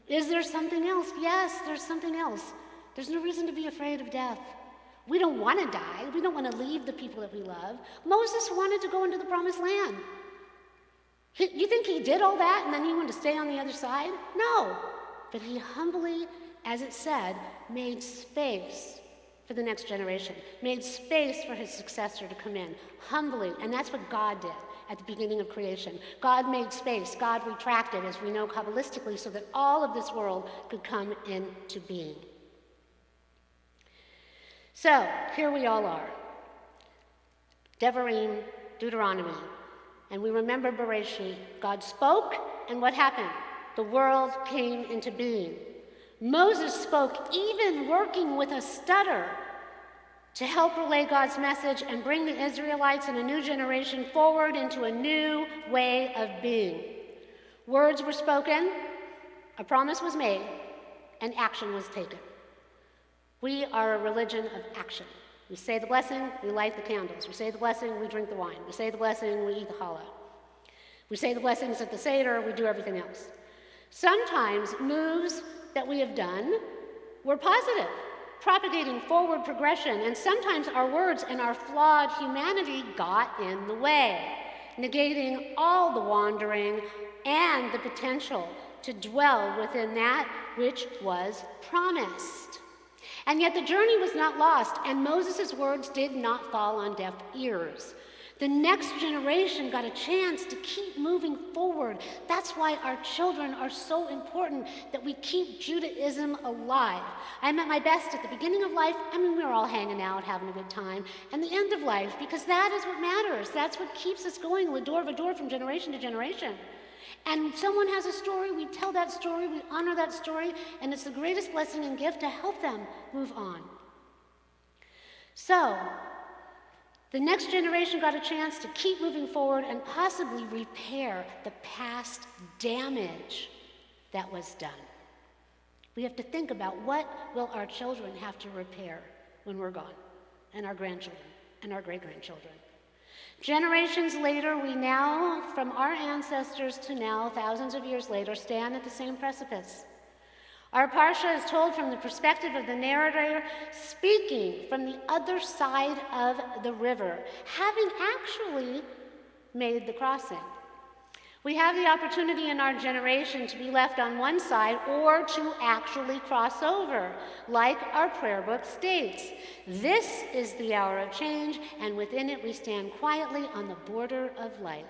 is there something else? Yes, there's something else. There's no reason to be afraid of death. We don't want to die. We don't want to leave the people that we love. Moses wanted to go into the promised land. You think he did all that and then he wanted to stay on the other side? No. But he humbly, as it said, made space for the next generation, made space for his successor to come in, humbly. And that's what God did at the beginning of creation. God made space. God retracted, as we know Kabbalistically, so that all of this world could come into being. So, here we all are. Devarim, Deuteronomy. And we remember Bereshit. God spoke, and what happened? The world came into being. Moses spoke, even working with a stutter, to help relay God's message and bring the Israelites and a new generation forward into a new way of being. Words were spoken, a promise was made, and action was taken. We are a religion of action. We say the blessing, we light the candles. We say the blessing, we drink the wine. We say the blessing, we eat the challah. We say the blessings at the Seder, we do everything else. Sometimes moves that we have done were positive, propagating forward progression, and sometimes our words and our flawed humanity got in the way, negating all the wandering and the potential to dwell within that which was promised. And yet the journey was not lost, and Moses' words did not fall on deaf ears. The next generation got a chance to keep moving forward. That's why our children are so important, that we keep Judaism alive. I'm at my best at the beginning of life. We were all hanging out, having a good time, and the end of life, because that is what matters. That's what keeps us going, l'dor from generation to generation. And if someone has a story, we tell that story, we honor that story, and it's the greatest blessing and gift to help them move on. So, the next generation got a chance to keep moving forward and possibly repair the past damage that was done. We have to think about, what will our children have to repair when we're gone, and our grandchildren, and our great-grandchildren. Generations later, we now, from our ancestors to now, thousands of years later, stand at the same precipice. Our parsha is told from the perspective of the narrator speaking from the other side of the river, having actually made the crossing. We have the opportunity in our generation to be left on one side or to actually cross over, like our prayer book states. This is the hour of change, and within it we stand quietly on the border of light.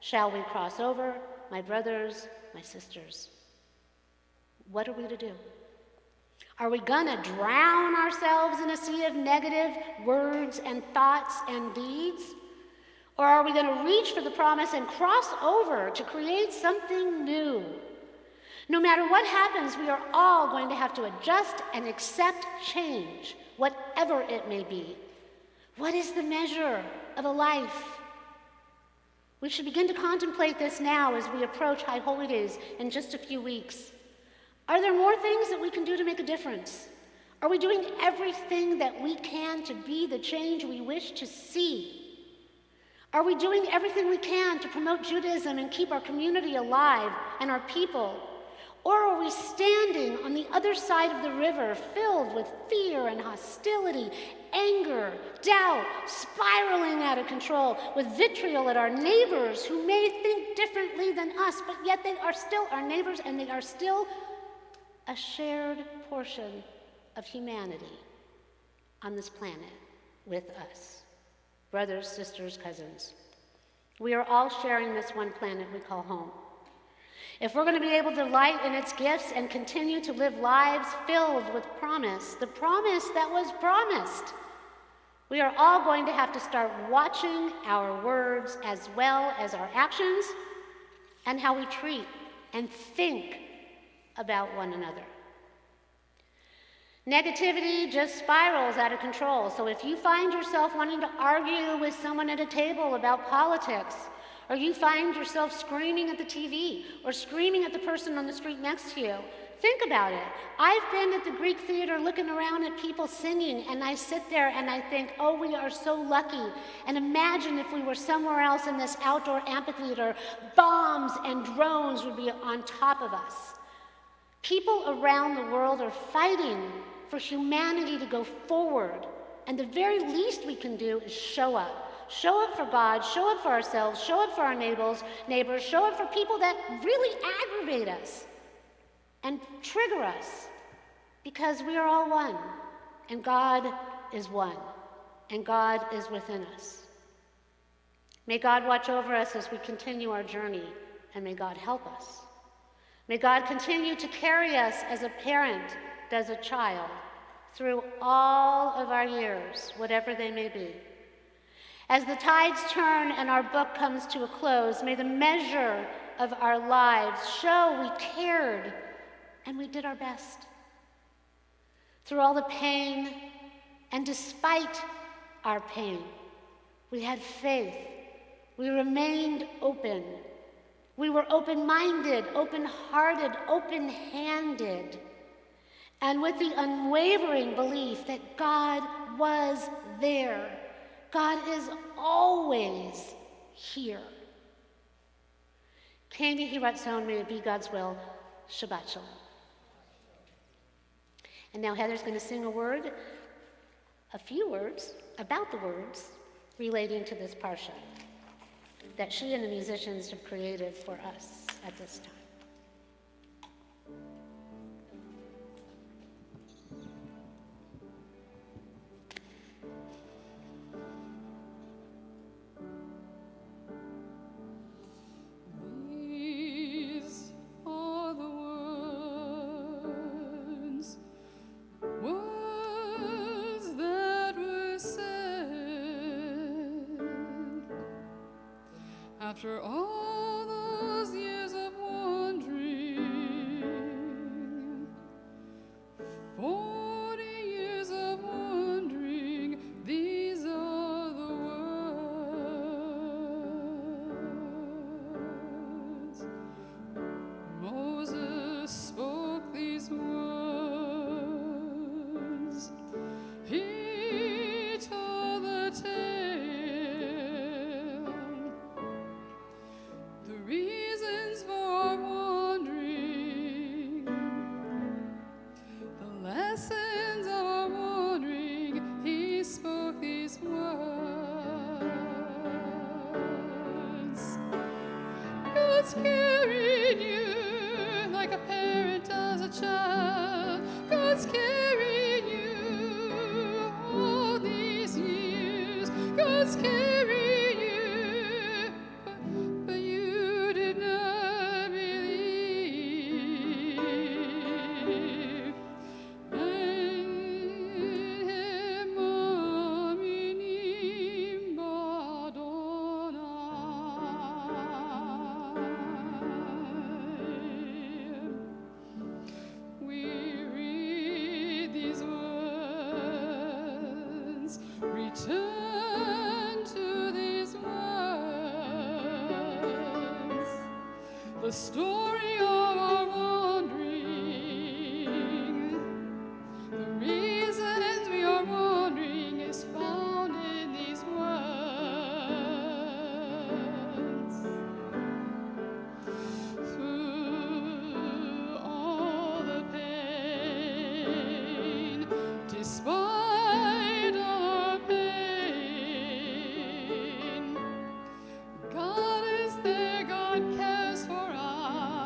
Shall we cross over, my brothers, my sisters? What are we to do? Are we gonna drown ourselves in a sea of negative words and thoughts and deeds? Or are we going to reach for the promise and cross over to create something new? No matter what happens, we are all going to have to adjust and accept change, whatever it may be. What is the measure of a life? We should begin to contemplate this now as we approach High Holy Days in just a few weeks. Are there more things that we can do to make a difference? Are we doing everything that we can to be the change we wish to see? Are we doing everything we can to promote Judaism and keep our community alive and our people? Or are we standing on the other side of the river, filled with fear and hostility, anger, doubt, spiraling out of control, with vitriol at our neighbors who may think differently than us, but yet they are still our neighbors and they are still a shared portion of humanity on this planet with us? Brothers, sisters, cousins, we are all sharing this one planet we call home. If we're going to be able to light in its gifts and continue to live lives filled with promise, the promise that was promised, we are all going to have to start watching our words as well as our actions and how we treat and think about one another. Negativity just spirals out of control. So if you find yourself wanting to argue with someone at a table about politics, or you find yourself screaming at the TV or screaming at the person on the street next to you, think about it. I've been at the Greek theater looking around at people singing, and I sit there and I think, oh, we are so lucky. And imagine if we were somewhere else in this outdoor amphitheater, bombs and drones would be on top of us. People around the world are fighting for humanity to go forward, and the very least we can do is show up. Show up for God, show up for ourselves, show up for our neighbors, show up for people that really aggravate us and trigger us, because we are all one, and God is one, and God is within us. May God watch over us as we continue our journey, and may God help us. May God continue to carry us as a parent does a child through all of our years, whatever they may be. As the tides turn and our book comes to a close, may the measure of our lives show we cared and we did our best. Through all the pain, and despite our pain, we had faith. We remained open. We were open-minded, open-hearted, open-handed, and with the unwavering belief that God was there. God is always here. Candy Hiratzon, may it be God's will. Shabbat Shalom. And now Heather's going to sing a few words, about the words relating to this parsha that she and the musicians have created for us at this time. These are the words that were said after all those years of wandering, 40 years of wandering. These are the words. Moses spoke these words. He told the tale, the reasons for wandering, the lessons of our wandering. He spoke these words. God's carrying you like a parent does a child. God's carrying you all these years. God's carrying you, but you did not believe. Ein maminim Adonai. We read these words, return to these words, the story of our wandering, the reasons we are wandering is found in these words. Through all the pain, despite all our pain, God is there, God cares for us.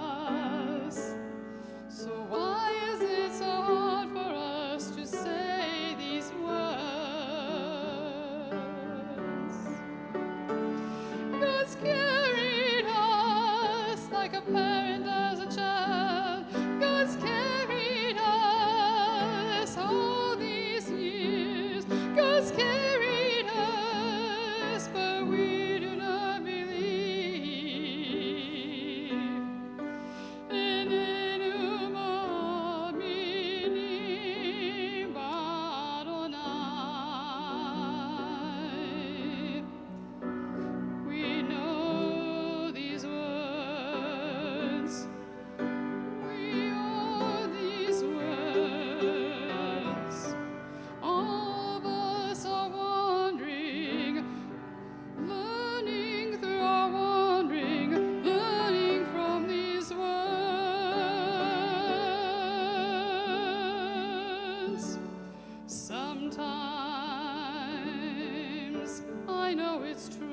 I know it's true.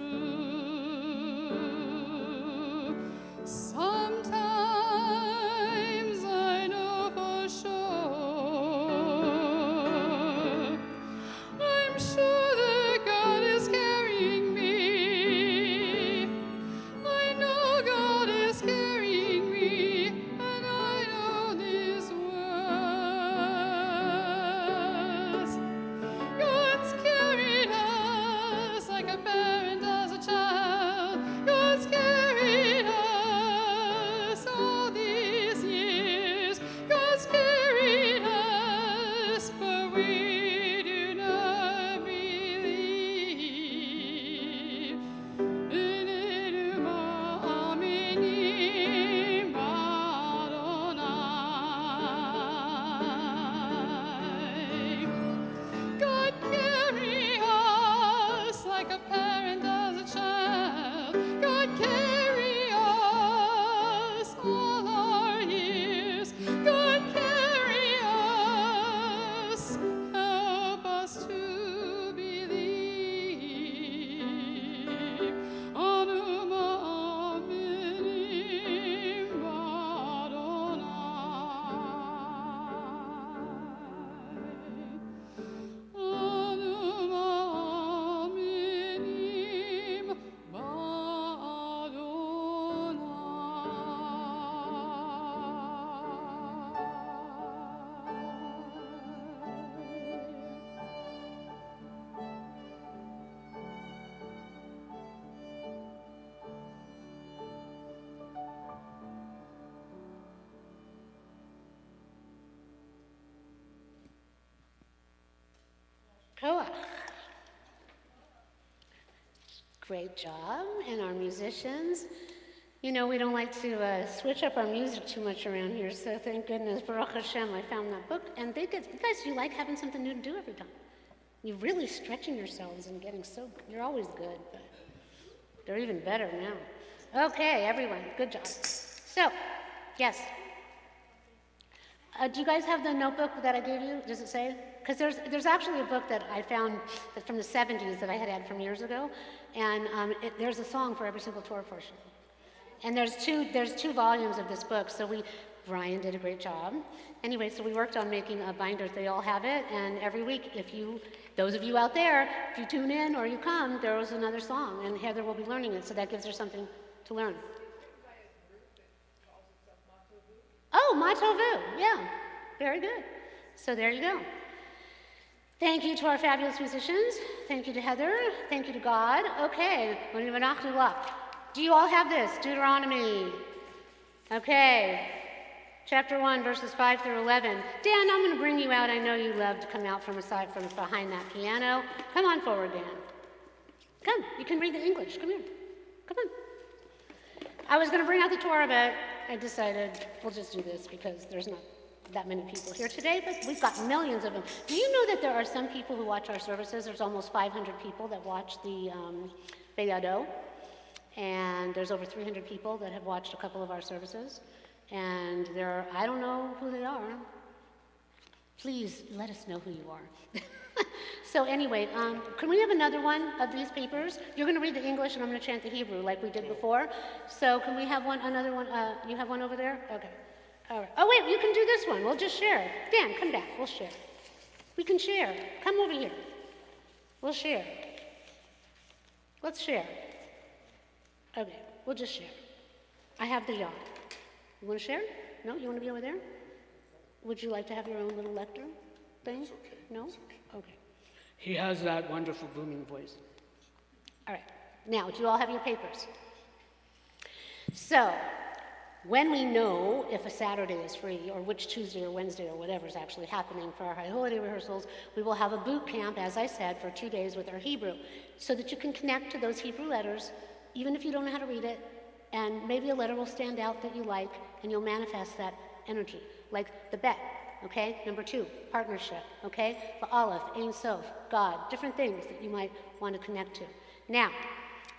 Sometimes I know for sure. I'm sure that God is carrying me. I know God is carrying me, and I know these words. God's carried us like a parent does a child. God's carried us all these years. God's carried us, but we do not believe. God carry us like a parent does a child. God carry us all our years. God carry us, help us to believe. Anuma aminim Koach. Great job. And our musicians. You know, we don't like to switch up our music too much around here, so thank goodness, Baruch Hashem, I found that book. And you guys, you like having something new to do every time. You're really stretching yourselves and getting you're always good, but they're even better now. Okay, everyone, good job. So, yes. Do you guys have the notebook that I gave you? Does it say? Because there's actually a book that I found that's from the 70s that I had from years ago, and there's a song for every single Torah portion. And there's two volumes of this book, so Brian did a great job. Anyway, so we worked on making a binder. They all have it, and every week, those of you out there, if you tune in or you come, there was another song, and Heather will be learning it, so that gives her something to learn. Oh, Matovu, yeah, very good. So there you go. Thank you to our fabulous musicians. Thank you to Heather. Thank you to God. Okay, do you all have this? Deuteronomy. Okay, chapter 1, verses 5 through 11. Dan, I'm going to bring you out. I know you love to come out from behind that piano. Come on forward, Dan. Come, you can read the English. Come here. Come on. I was going to bring out the Torah, but I decided we'll just do this because there's not that many people here today, but we've got millions of them. Do you know that there are some people who watch our services? There's almost 500 people that watch the Beyado, and there's over 300 people that have watched a couple of our services, and I don't know who they are. Please let us know who you are. So anyway, can we have another one of these papers? You're going to read the English, and I'm going to chant the Hebrew like we did before. So can we have another one? You have one over there? Okay. All right. Oh, wait, you can do this one. We'll just share. Dan, come back. We'll share. We can share. Come over here. We'll share. Let's share. Okay, we'll just share. I have the yard. You want to share? No? You want to be over there? Would you like to have your own little lectern thing? It's okay. No? It's okay. Okay. He has that wonderful booming voice. All right. Now, do you all have your papers? So, when we know if a Saturday is free, or which Tuesday or Wednesday or whatever is actually happening for our high holiday rehearsals, we will have a boot camp, as I said, for 2 days with our Hebrew, so that you can connect to those Hebrew letters, even if you don't know how to read it, and maybe a letter will stand out that you like, and you'll manifest that energy, like the bet, okay? Number 2, partnership, okay? The Aleph, Ein Sof, God, different things that you might want to connect to. Now,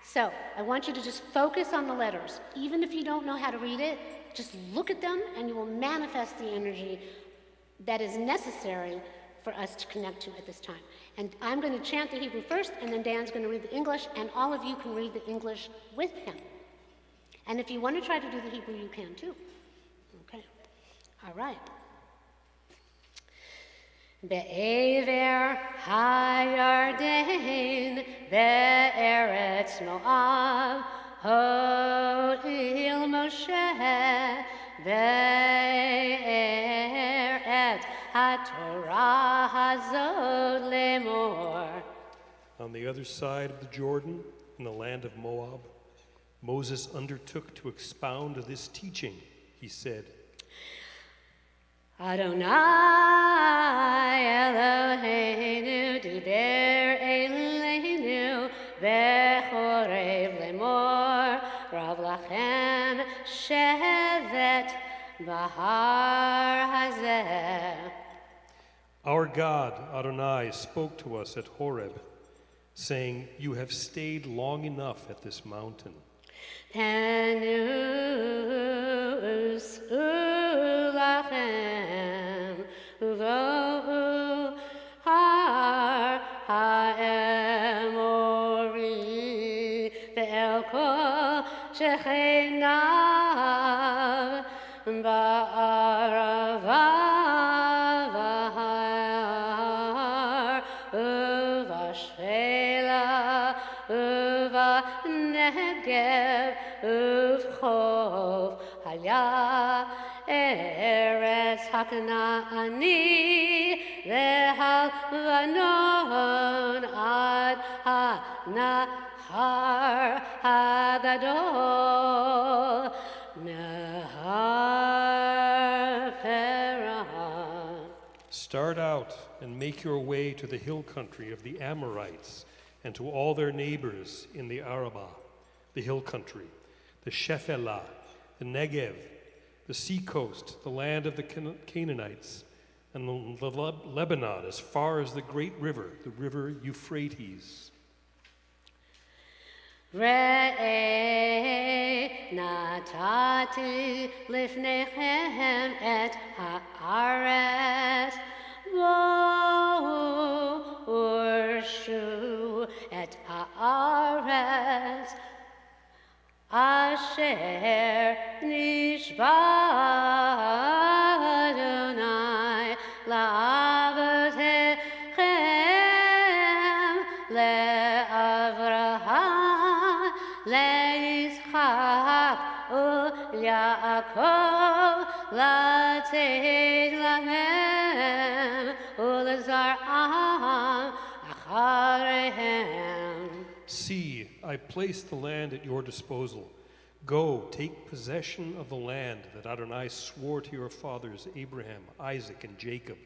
so I want you to just focus on the letters. Even if you don't know how to read it, just look at them and you will manifest the energy that is necessary for us to connect to at this time. And I'm going to chant the Hebrew first, and then Dan's going to read the English, and all of you can read the English with him. And if you want to try to do the Hebrew, you can too. Okay. All right. Be'ever hayarden be'eretz Moab ho'il Moshe be'eret haTorah hazot lemor. On the other side of the Jordan, in the land of Moab, Moses undertook to expound this teaching. He said, Adonai Eloheinu diber eleinu bechorev lemor rav lachem shevet bahar hazeh. Our God, Adonai, spoke to us at Horeb, saying, "You have stayed long enough at this mountain. Tenus ulachem uvohu har ha'emori ve'el kol shechenav ba'arava v'har uvashvela uvanegev uvchov haya eretz hakanaani ve'halvanon ad ha-nahar hagadol nahar Paran. Start out and make your way to the hill country of the Amorites and to all their neighbors in the Arabah, the hill country, the Shephelah, the Negev, the seacoast, the land of the Canaanites, and the Lebanon as far as the great river, the river Euphrates. Re'eh natati lifnechem et haaretz bo'u urshu et haaretz asher nishba Adonai la'avotechem le'Avraham le'Yitzchak u'Yaakov lateit lahem u'lezar'am acharehem. See, I place the land at your disposal. Go, take possession of the land that Adonai swore to your fathers, Abraham, Isaac, and Jacob,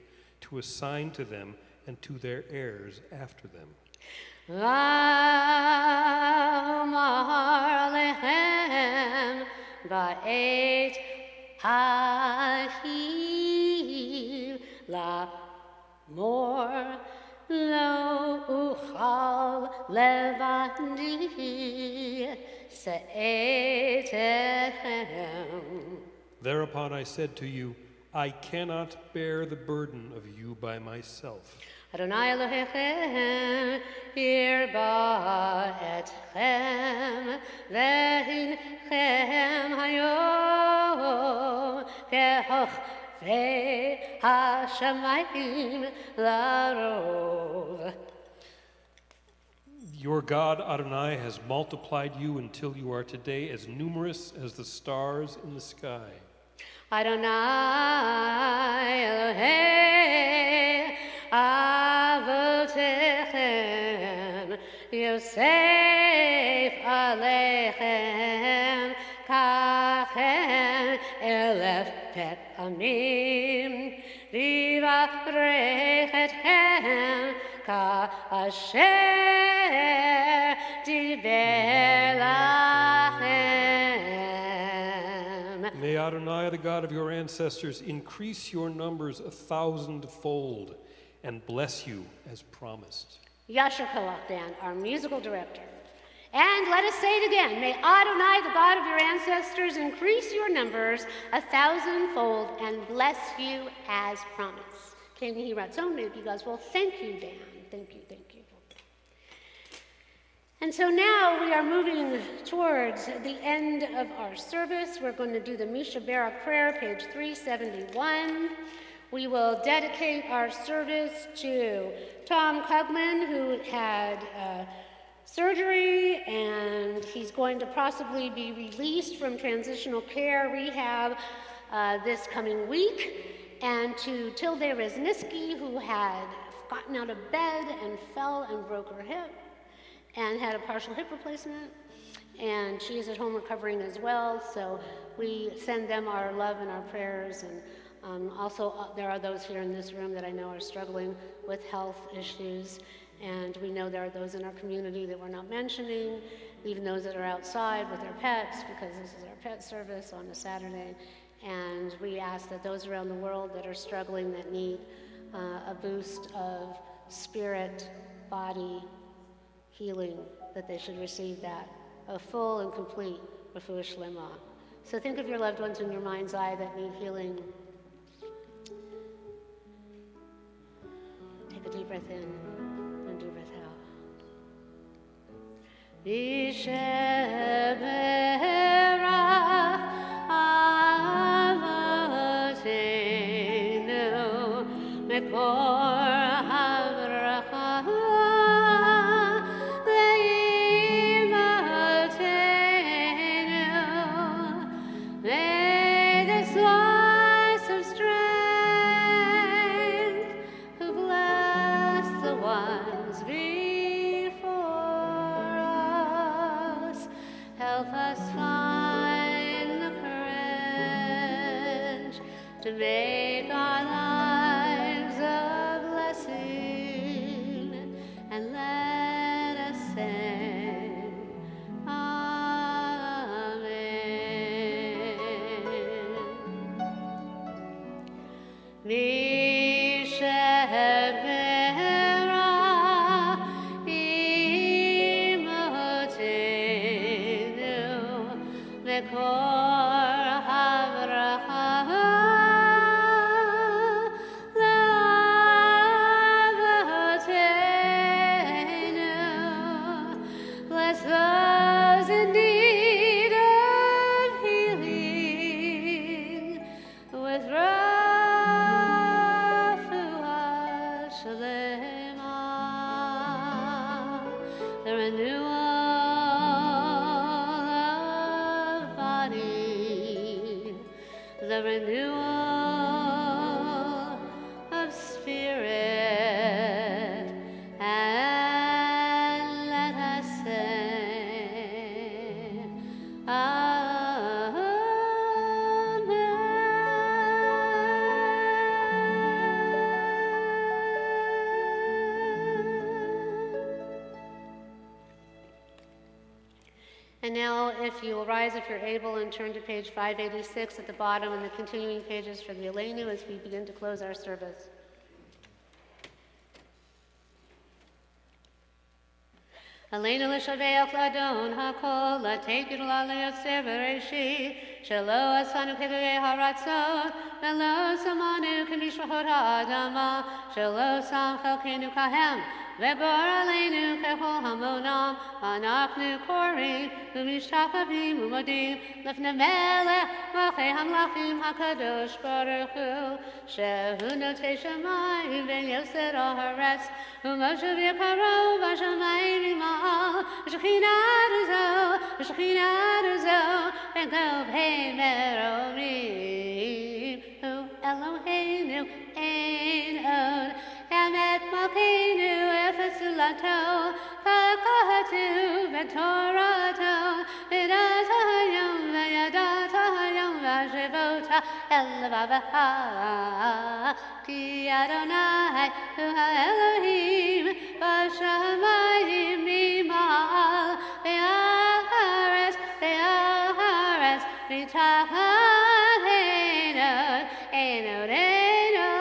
to assign to them and to their heirs after them. V'amar lechem ba'et ha'hil la'mor lo uchal levandi se'etechem. Thereupon I said to you, I cannot bear the burden of you by myself. Adonai Elohechem hirba etchem vehinchem hayom kehochvei hashamayim larov. Your God, Adonai, has multiplied you until you are today as numerous as the stars in the sky. Adonai Elohei avotechem Yosef aleichem kachem elef pe'amim vivarech etchem ka'asher diber lachem. May Adonai, the God of your ancestors, increase your numbers 1,000-fold and bless you as promised. Yasher Koach, Dan, our musical director. And let us say it again. May Adonai, the God of your ancestors, increase your numbers 1,000-fold and bless you as promised. Kenhi Ratzonu, he goes, well, thank you, Dan. Thank you, thank you. And so now we are moving towards the end of our service. We're going to do the Misha Barak prayer, page 371. We will dedicate our service to Tom Cugman, who had surgery, and he's going to possibly be released from transitional care rehab this coming week, and to Tilde Rezniski, who had gotten out of bed and fell and broke her hip and had a partial hip replacement, and she is at home recovering as well, so we send them our love and our prayers. And also there are those here in this room that I know are struggling with health issues, and we know there are those in our community that we're not mentioning, even those that are outside with their pets, because this is our pet service on a Saturday. And we ask that those around the world that are struggling, that need a boost of spirit, body, healing, that they should receive that, a full and complete refuah shlema. So think of your loved ones in your mind's eye that need healing. Take a deep breath in and deep breath out. May the source of strength, who bless the ones before us, help us find the courage to make our lives a blessing, and let us sing Amen. Mishebera imotenu mekor havracha le'avotenu. Bless those in need of healing with refuah shlema, the renewal of body, the renewal of spirit, and let us sing And now, if you will rise, if you're able, and turn to page 586 at the bottom and the continuing pages for the Aleinu as we begin to close our service. Aleinu l'shaveach l'adon hakol, l'teikid l'aleyotzer v'reishi, shelo asanu k'vei haratzon, v'lo samanu k'mishpachot ha'adama, shelo sam chelkenu kahem, v'bor aleinu k'chol hamonam, anachnu korim, u'mishtachavim u'modim, l'fnei melech, malchei hamlachim hakadosh baruch hu, shehu notei shamayim v'yoser haaretz, u'moshe v'yakaro v'shamayim imah, Shechinah uzo, v'gov hei meromim, hu Eloheinu ein od, Emet malkeinu efes ulato, kakahatu v'torato, v'dat hayom v'yadat hayom v'ashevota el levavecha, ki Adonai hu ha'Elohim v'shamayim mimal, v'aharetz v'tachat einod, einod, einod,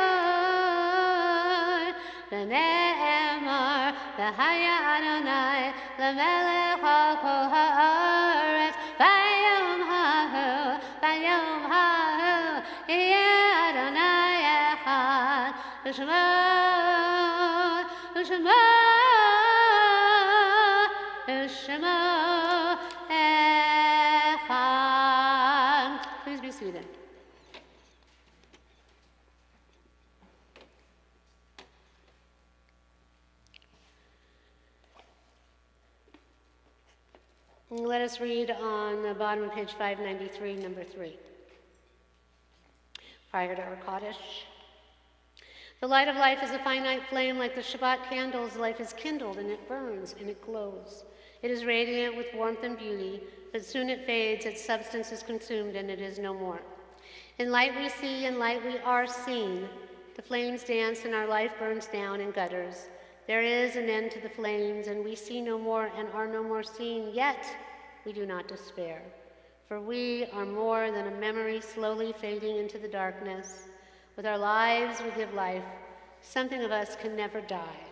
v'ne'emar v'haya Adonai l'melech al kol ha'aretz, v'yom ha'hu, yeh Adonai echad, Shema, Shema, Shema, Echad. Please be seated. Let us read on the bottom of page 593, number 3. Prior to our Kaddish. The light of life is a finite flame like the Shabbat candles. Life is kindled and it burns and it glows. It is radiant with warmth and beauty, but soon it fades, its substance is consumed, and it is no more. In light we see, in light we are seen. The flames dance and our life burns down in gutters. There is an end to the flames, and we see no more and are no more seen, yet we do not despair. For we are more than a memory slowly fading into the darkness. With our lives we give life. Something of us can never die.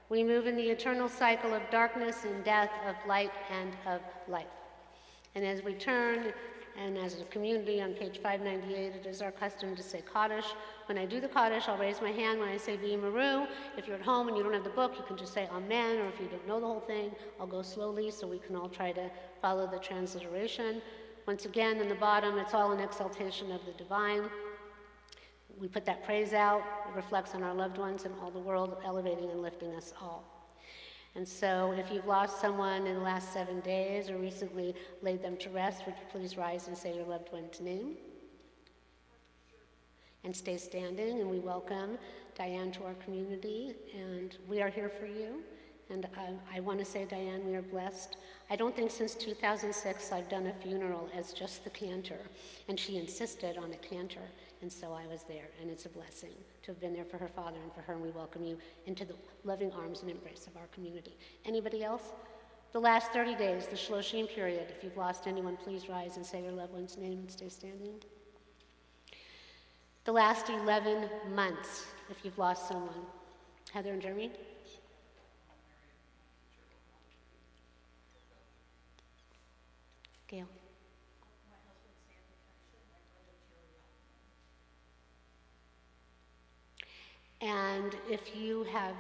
We move in the eternal cycle of darkness and death, of light and of life. And as we turn, and as a community on page 598, it is our custom to say Kaddish. When I do the Kaddish, I'll raise my hand when I say V'yimaru. If you're at home and you don't have the book, you can just say Amen, or if you don't know the whole thing, I'll go slowly so we can all try to follow the transliteration. Once again, in the bottom, it's all an exaltation of the divine. We put that praise out. It reflects on our loved ones and all the world, elevating and lifting us all. And so if you've lost someone in the last 7 days or recently laid them to rest, would you please rise and say your loved one's name? And stay standing, and we welcome Diane to our community, and we are here for you. And I want to say, Diane, we are blessed. I don't think since 2006 I've done a funeral as just the cantor, and she insisted on a cantor, and so I was there, and it's a blessing to have been there for her father and for her, and we welcome you into the loving arms and embrace of our community. Anybody else? The last 30 days, the Shloshim period, if you've lost anyone, please rise and say your loved one's name and stay standing. The last 11 months, if you've lost someone. Heather and Jeremy? Gail. And if you have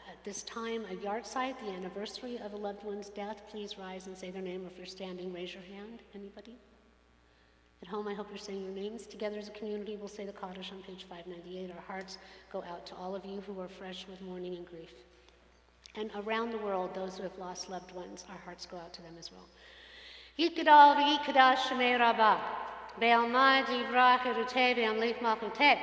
at this time a yard site, the anniversary of a loved one's death, please rise and say their name. If you're standing, raise your hand. Anybody? At home, I hope you're saying your names. Together as a community, we'll say the Kaddish on page 598. Our hearts go out to all of you who are fresh with mourning and grief. And around the world, those who have lost loved ones, our hearts go out to them as well. Yikadal v'yikadash shemei rabbah, be'almad yivrach eruteh ve'amlik malchuteh,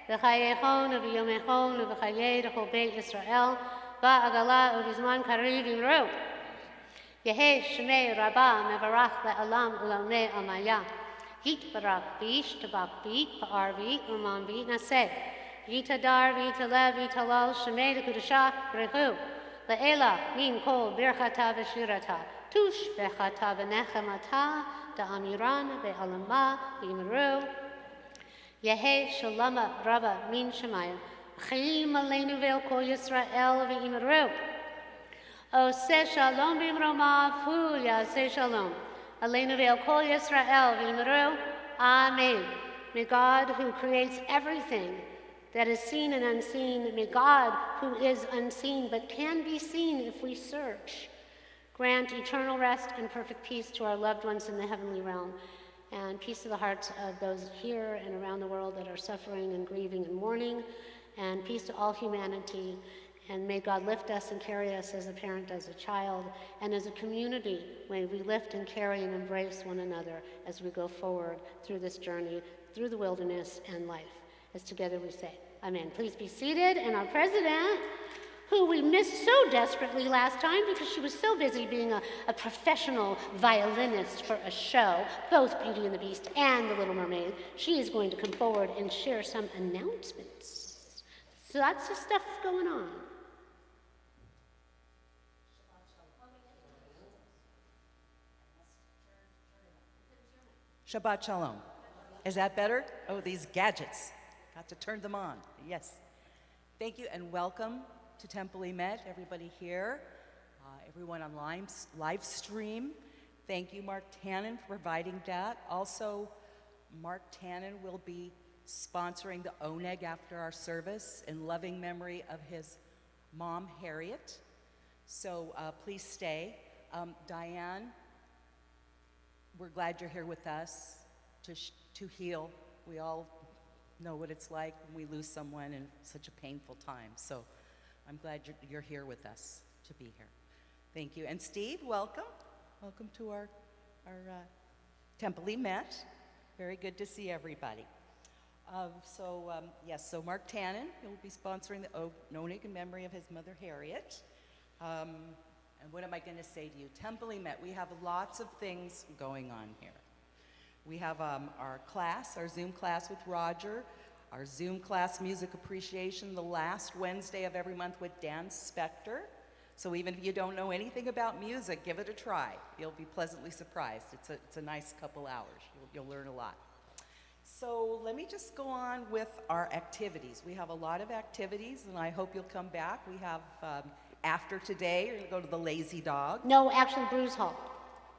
v'chayechon v'yomechon v'chayei d'chol beit Yisrael, v'agala v'zman kariv imru. Yehei shemei rabbah mevarach le'alam ulamnei amaya. Yitbarach v'yishtabach v'yitpa'ar v'yitruman v'yitnaseh. Yitadar v'yitalev v'yitalal shemei d'kudashah rehu. Le'ela min kol birchata v'shirata. Tush bechata v'nechemata da'amiran ve'alama v'yimaru. Yehe shalama rava min shemayim. Chayim aleinu ve'el kol Yisrael v'yimaru. O se shalom b'imromav hu yaseh shalom. Aleinu ve'el kol Yisrael v'yimaru. Amen. May God, who creates everything that is seen and unseen, may God, who is unseen but can be seen if we search, grant eternal rest and perfect peace to our loved ones in the heavenly realm, and peace to the hearts of those here and around the world that are suffering and grieving and mourning, and peace to all humanity. And may God lift us and carry us as a parent does a child, and as a community, may we lift and carry and embrace one another as we go forward through this journey, through the wilderness and life. As together we say, Amen. Please be seated. And our president, who we missed so desperately last time because she was so busy being a professional violinist for a show, both Beauty and the Beast and The Little Mermaid, she is going to come forward and share some announcements. So lots of stuff going on. Shabbat Shalom. Is that better? Oh, these gadgets. Got to turn them on. Yes. Thank you and welcome to Temple Emet, everybody here, everyone on live stream. Thank you, Mark Tannen, for providing that. Also, Mark Tannen will be sponsoring the oneg after our service in loving memory of his mom, Harriet. So please stay. Diane, we're glad you're here with us to heal. We all know what it's like when we lose someone in such a painful time. So I'm glad you're here with us to be here. Thank you. And Steve, welcome. Welcome to our Temple Emet. Very good to see everybody. So Mark Tannen, he'll be sponsoring the oneg in memory of his mother, Harriet. And what am I going to say to you? Temple Emet, we have lots of things going on here. We have our class, our Zoom class with Roger, our Zoom class music appreciation the last Wednesday of every month with Dan Spector. So even if you don't know anything about music, give it a try. You'll be pleasantly surprised. It's a nice couple hours. You'll learn a lot. So let me just go on with our activities. We have a lot of activities, and I hope you'll come back. We have, after today, you're going to go to the Lazy Dog. No, actually, Bruce Hall.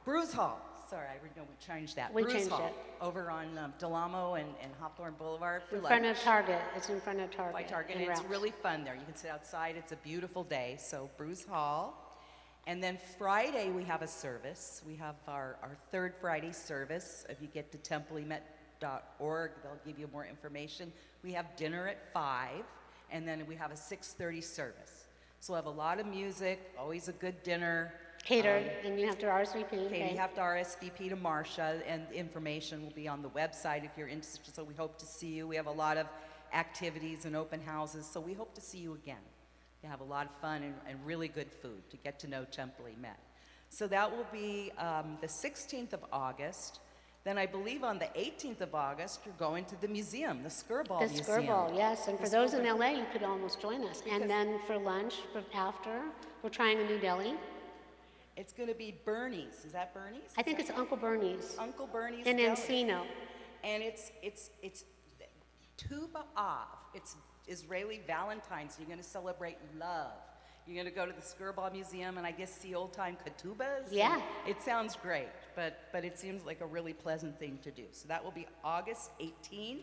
Bruce Hall. Sorry, we changed that. We Bruce changed Hall, it. over on Delamo and Hawthorne Boulevard for In lunch. front of Target. It's in front of Target. By Target, in and it's Ralph's. really fun there. You can sit outside. It's a beautiful day. So Bruce Hall. And then Friday, we have a service. We have our third Friday service. If you get to templeemet.org, they'll give you more information. We have dinner at 5, and then we have a 6:30 service. So we'll have a lot of music, always a good dinner. Catered, and you have to RSVP. Okay, you have to RSVP to Marcia, and information will be on the website if you're interested. So we hope to see you. We have a lot of activities and open houses, so we hope to see you again. You have a lot of fun and really good food to get to know Temple Emet. So that will be the 16th of August. Then I believe on the 18th of August, you're going to the museum, the Skirball The Museum. Skirball, yes. And for those in LA, you could almost join us. And then for lunch, after, we're trying a new deli. It's going to be Bernie's. Is that Bernie's? I think it's Uncle Bernie's Uncle Bernie's in Deli. Encino. And it's Tu B'Av. It's Israeli Valentine's. You're going to celebrate love. You're going to go to the Skirball Museum and I guess see old-time ketubas. Yeah. And it sounds great, but it seems like a really pleasant thing to do. So that will be August 18th.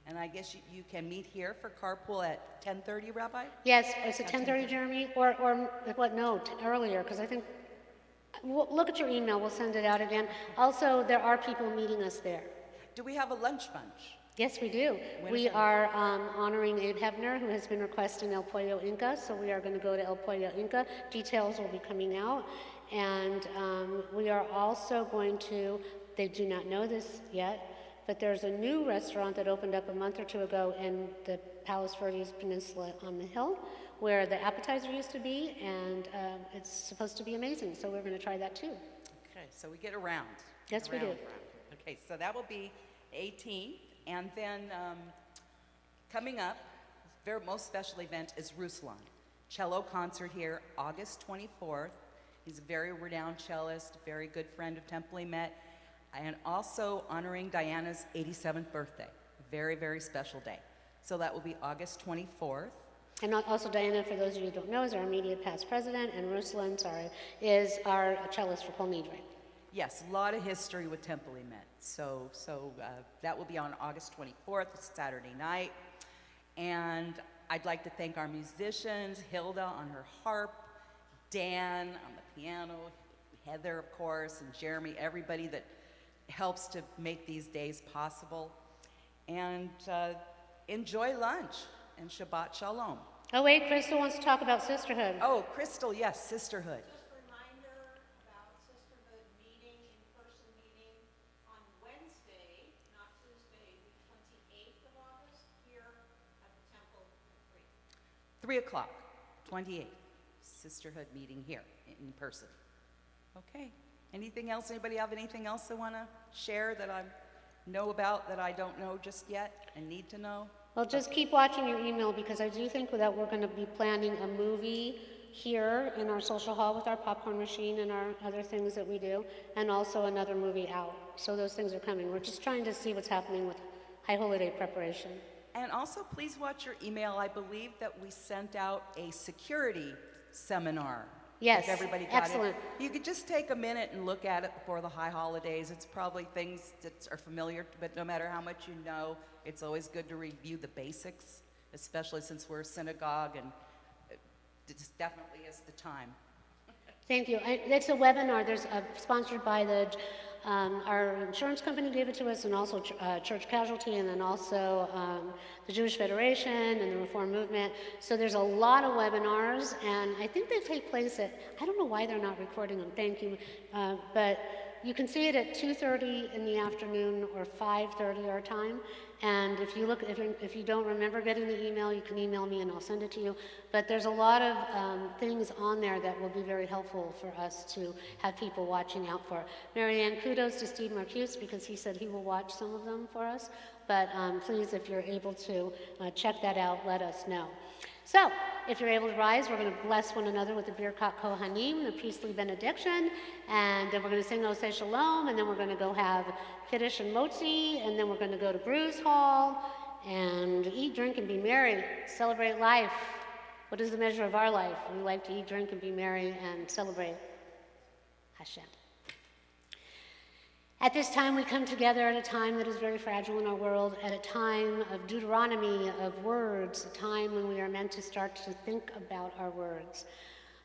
And I guess you can meet here for carpool at 10:30, Rabbi? Yes, it's at 10:30, Jeremy? Or what, no, earlier, because I think, look at your email, we'll send it out again. Also, there are people meeting us there. Do we have a lunch bunch? Yes, we do. We are honoring Abe Hebner, who has been requesting El Pollo Inca, so we are going to go to El Pollo Inca. Details will be coming out. And we are also going to, they do not know this yet, but there's a new restaurant that opened up a month or two ago in the Palos Verdes Peninsula on the hill, where the appetizer used to be, and it's supposed to be amazing, so we're going to try that too. Okay, so we get around. Yes, we do. Okay, so that will be 18th, and then coming up, their most special event is Ruslan. Cello concert here, August 24th. He's a very renowned cellist, very good friend of Temple Emet, and also honoring Diana's 87th birthday. Very, very special day. So that will be August 24th. And also Diana, for those of you who don't know, is our immediate past president, and Ruslan, is our cellist for Paul Nidre. Yes, a lot of history with Temple Emet. So that will be on August 24th, it's Saturday night. And I'd like to thank our musicians, Hilda on her harp, Dan on the piano, Heather, of course, and Jeremy, everybody that helps to make these days possible. And enjoy lunch, and Shabbat Shalom. Oh wait, Crystal wants to talk about sisterhood. Oh, Crystal, yes, sisterhood. Just a reminder about Sisterhood meeting, in-person meeting on Wednesday, not Tuesday, the 28th of August, here at the temple at 3. 3 o'clock, 28th, sisterhood meeting here in person. Okay, anything else? Anybody have anything else they want to share that I know about that I don't know just yet and need to know? Well, just keep watching your email, because I do think that we're going to be planning a movie here in our social hall with our popcorn machine and our other things that we do, and also another movie out. So those things are coming. We're just trying to see what's happening with High Holy Day preparation. And also, please watch your email. I believe that we sent out a security seminar. Yes, If everybody got excellent. it. You could just take a minute and look at it before the high holidays. It's probably things that are familiar, but no matter how much you know, it's always good to review the basics, especially since we're a synagogue, and this definitely is the time. Thank you. It's a webinar. There's sponsored by our insurance company gave it to us, and also Church Casualty, and then also the Jewish Federation and the Reform Movement. So there's a lot of webinars, and I think they take place at, I don't know why they're not recording them, thank you, but you can see it at 2:30 in the afternoon or 5:30 our time. And if you don't remember getting the email, you can email me and I'll send it to you. But there's a lot of things on there that will be very helpful for us to have people watching out for. Marianne, kudos to Steve Marcuse because he said he will watch some of them for us. But please, if you're able to check that out, let us know. So, if you're able to rise, we're going to bless one another with the Birkat Kohanim, the priestly benediction, and then we're going to sing Oseh Shalom, and then we're going to go have Kiddush and Motzi, and then we're going to go to Bruce Hall, and eat, drink, and be merry, celebrate life. What is the measure of our life? We like to eat, drink, and be merry, and celebrate Hashem. At this time, we come together at a time that is very fragile in our world, at a time of Deuteronomy, of words, a time when we are meant to start to think about our words.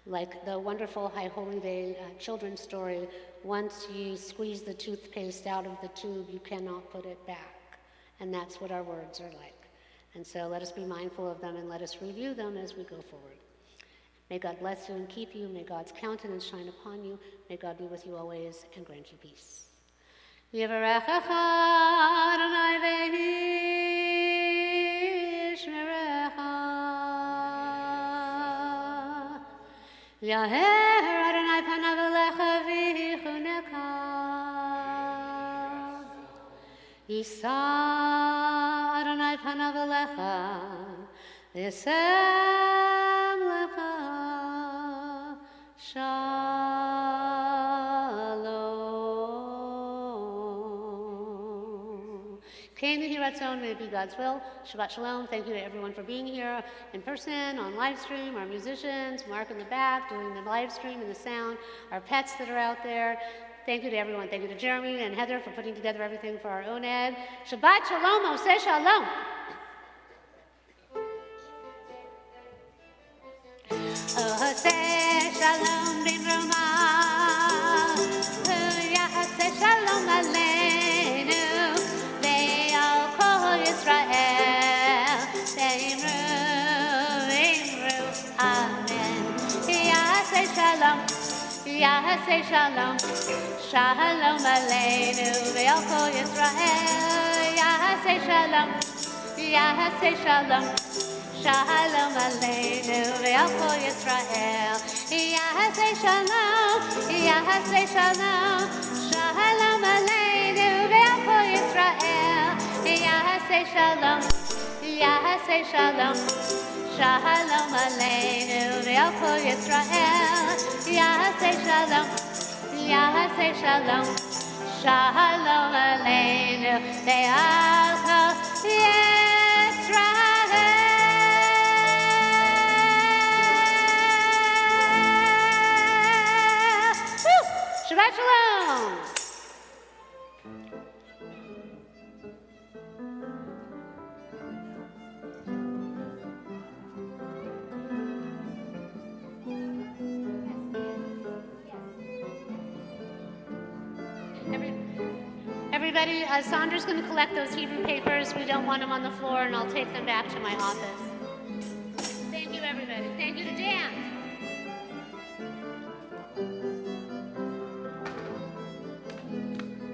Like the wonderful High Holy Day children's story, once you squeeze the toothpaste out of the tube, you cannot put it back. And that's what our words are like. And so let us be mindful of them and let us review them as we go forward. May God bless you and keep you. May God's countenance shine upon you. May God be with you always and grant you peace. Yivarechecha Adonai v'yishmerecha. Yaher Adonai panav elecha v'yichuneka. Yisa Adonai panav elecha v'yasem lecha. Kain Yehi Ratzon, may it be God's will. Shabbat Shalom. Thank you to everyone for being here in person, on live stream, our musicians, Mark in the back doing the live stream and the sound, our pets that are out there. Thank you to everyone. Thank you to Jeremy and Heather for putting together everything for our own ed. Shabbat Shalom, Oseh Shalom. Oseh Shalom bin Romah. Oseh Shalom Aleinu. Israel, Imru, Amen. Yaseh Shalom, Yaseh Shalom, Shalom Aleinu, ve'al kol Yisrael. Yaseh Shalom, Yaseh Shalom, Shalom Aleinu, ve'al kol Yisrael. Yaseh Shalom, Yaseh Shalom, Shalom Aleinu, ve'al kol Yisrael. Yaseh Shalom, Yaseh Shalom, Shalom Aleinu, ve'al kol Yisrael. Yaseh Shalom, Yaseh Shalom, Shalom Aleinu, ve'al kol Yisrael. Woo! Shabbat Shalom. Everybody, Sandra's going to collect those Hebrew papers. We don't want them on the floor, and I'll take them back to my office. Thank you, everybody. Thank you to Dan.